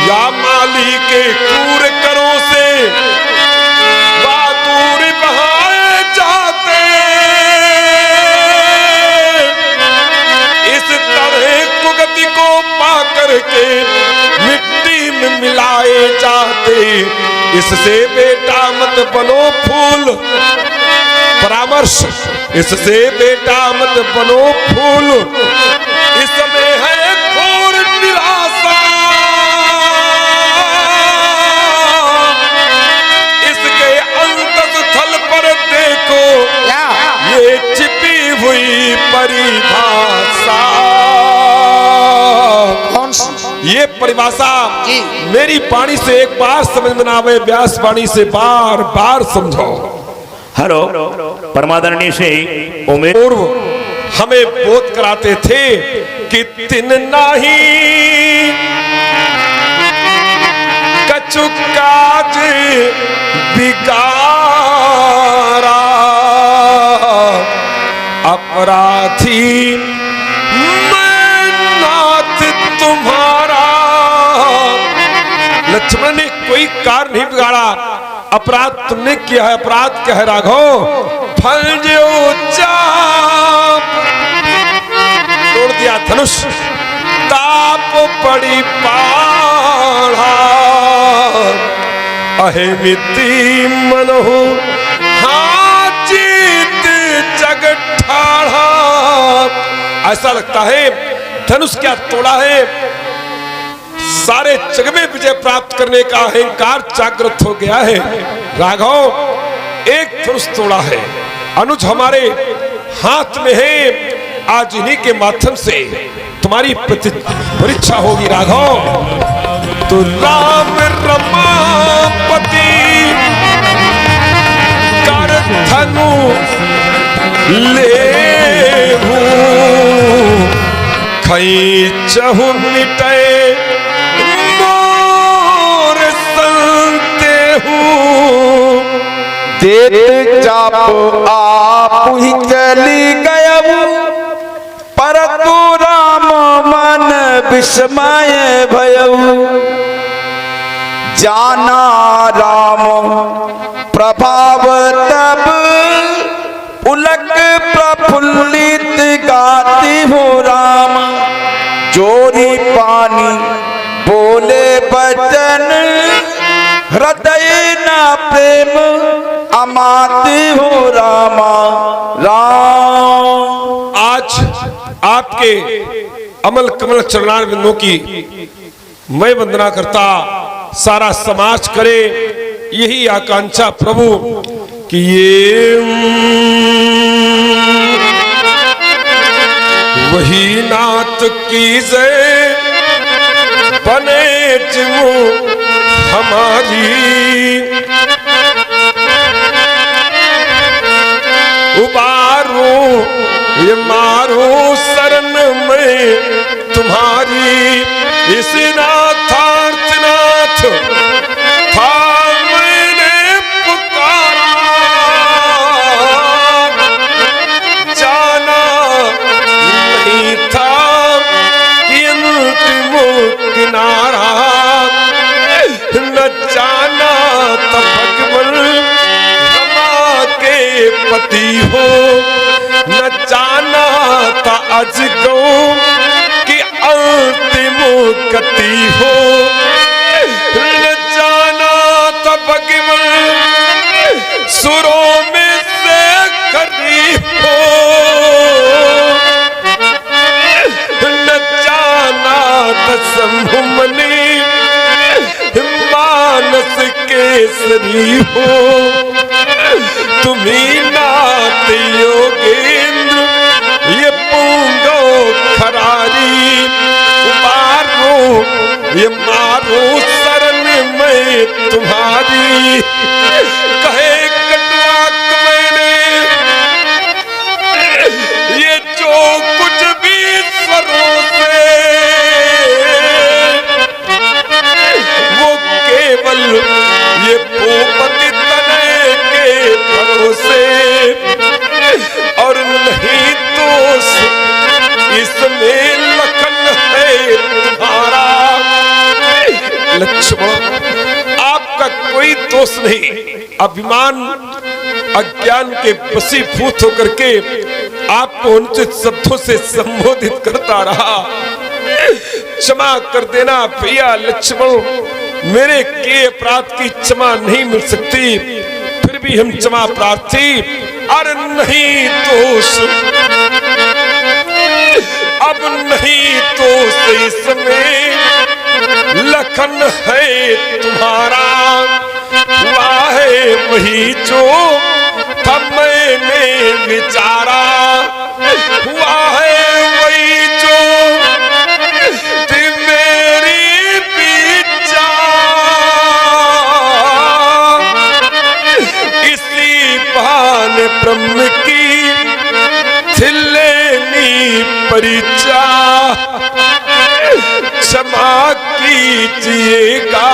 या माली के क्रूर करों से बहादुर बहाए जाते। इस तरह कुगति को पा करके मिट्टी में मिलाए जाते। इससे बेटा मत बनो फूल, परामर्श, इससे बेटा मत बनो फूल। इसमें है घोर निराशा। इसके अंतस्थल पर देखो ये छिपी हुई परिभाषा। कौन सी? ये परिभाषा जी। मेरी वाणी से एक बार समझ में ना आवे, व्यास वाणी से बार बार समझो। हेलो, परमादरणीय से उमेर पूर्व हमें बोध कराते थे कि तिन नाही कछु काज बिगारा। अपराधी मैं नाथ तुम्हारा। लक्ष्मण ने कोई कार्य नहीं बिगाड़ा, अपराध तुमने किया है। अपराध क्या है राघव? फल जो चाप, तोड़ दिया धनुष, ताप पड़ी पाढ़ा। अहिमिति मनहु हाजित जग ठाढ़ा। ऐसा लगता है धनुष क्या तोड़ा है, सारे जग में विजय प्राप्त करने का अहंकार जागृत हो गया है। राघव एक धनुष तोड़ा है, अनुज हमारे हाथ में है। आज इन्हीं के माध्यम से तुम्हारी परीक्षा होगी राघव। तो राम रमापति कर धनु ले खई चहु मिटे मोर संते हूँ। देत चाप आप ही चली गयऊ, परतु राम मन विस्मय भयऊ। जाना राम प्रभाव तब उलक प्रफुल्लित गाती हो राम। जोरी पानी बोले बचन, हृदय ना प्रेम अमाती हो रामा राम। आज आपके अमल कमल चरणारविंदों की मैं वंदना करता, सारा समाज करे यही आकांक्षा प्रभु कि ये वही नाथ की जय बने जिमु हमारी। उबारू ये मारू शरण में तुम्हारी, इस तब भगवन रमा के पति हो, न जाना था अज को कि अंतिम गति हो, न जाना था भगवन सुरों में से खरी हो, न जाना था संभुमनी मानस केसरी हो, तुम्ही नाथ योगेंद्र ये पूंगो खरारी, मारो ये मारो शरण में तुम्हारी, कहे कटवाक मैंने ये जो कुछ भी स्वरों से, वो केवल ये भूपति तनय के भरोसे, और नहीं दोष इसमें लखन है तुम्हारा। लक्ष्मण, आपका कोई दोष नहीं, अभिमान अज्ञान के वशीभूत होकर के आपको अनुचित शब्दों से संबोधित करता रहा। क्षमा कर देना भैया लक्ष्मण, मेरे के अपराध की क्षमा नहीं मिल सकती, फिर भी हम क्षमा प्रार्थी। अरे नहीं दोष, अब नहीं दोष इसमें लखन है तुम्हारा, हुआ है वही जो था मैंने विचारा, हुआ है वही जो थी मेरी विचार, इसी बहाने ब्रह्म की थिलेनी परिचा, क्षमा कीजिएगा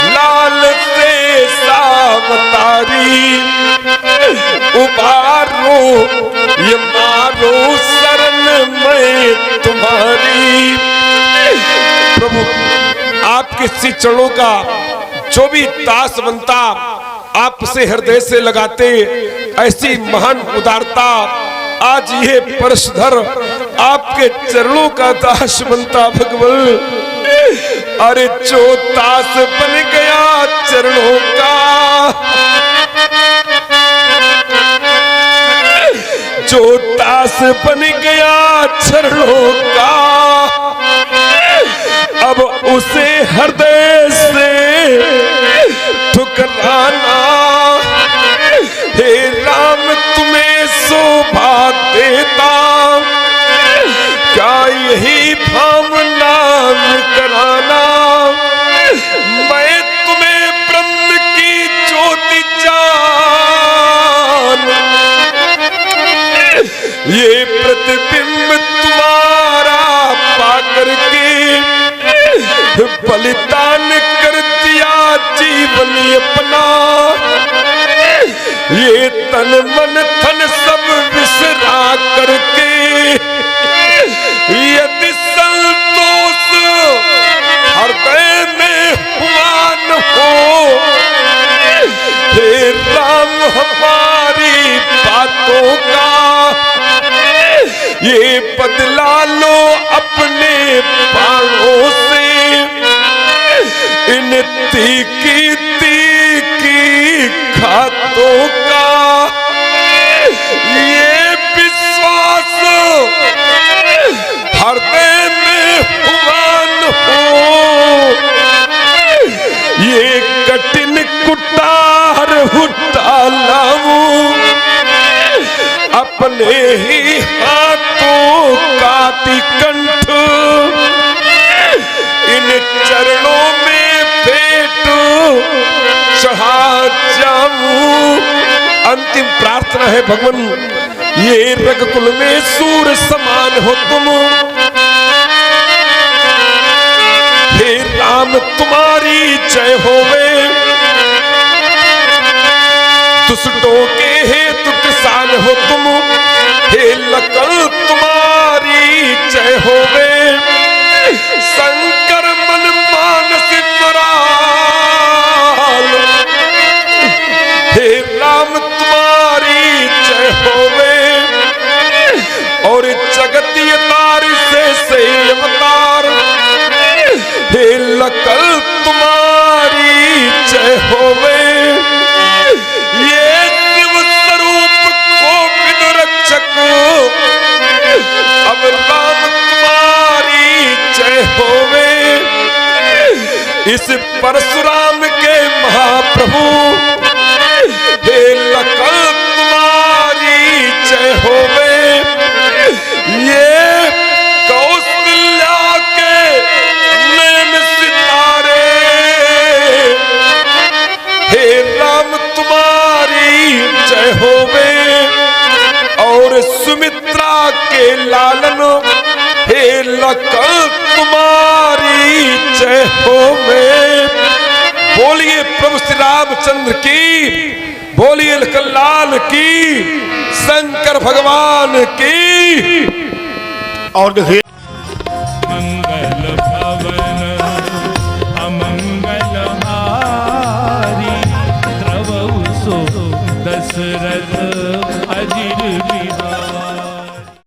लाल से सावतारी, उबारो ये मारो शरण में तुम्हारी। प्रभु, आपके श्री चरणों का जो भी दास बनता, आपसे हृदय से लगाते, ऐसी महान उदारता, आज ये परशुधर आपके चरणों का दास बनता भगवान। अरे जो दास बन गया चरणों का, जो दास बन गया चरणों का, अब उसे हृदय से ठुकराना। हे राम तुम्हें शोभा देता, क्या यही भावना कराना, मैं तुम्हें ब्रह्म की ज्योति जान, ये प्रतिबिंब तुम्हारा पाकर के बलिदान कर दिया जीवन अपना, ये तन मन धन सब विसरा करके, यदि संतोष हृदय में हुआ न हो, हे राम हमारी बातों का ये बदला लो अपने बाणों से, इन तीखी तीखी घातों का ये विश्वास हृदय में हुआ न हो, ये कठिन कुटार उठा लाऊं, अपने ही हाथों काटी कंठ, इन चरणों में भेंट चढ़ा जाऊं। अंतिम प्रार्थना है भगवान, ये रघुकुल में सूर समान हो तुम, हे राम तुम्हारी जय होवे, दुष्टों के हेतु किसान हो तुम, हे लखन तुम्हारी जय होवे, शंकर मन मानस कराल, इस परशुराम के महाप्रभु हे लखन तुम्हारी जय होवे। ये कौशल्या के नैन सितारे हे राम तुम्हारी जय होवे। और सुमित्रा के लालन हे लखन तुम्हारी जय होवे। बोलिए प्रभु श्री रामचंद्र की, बोलिए लखन लाल की, शंकर भगवान की। और देखिए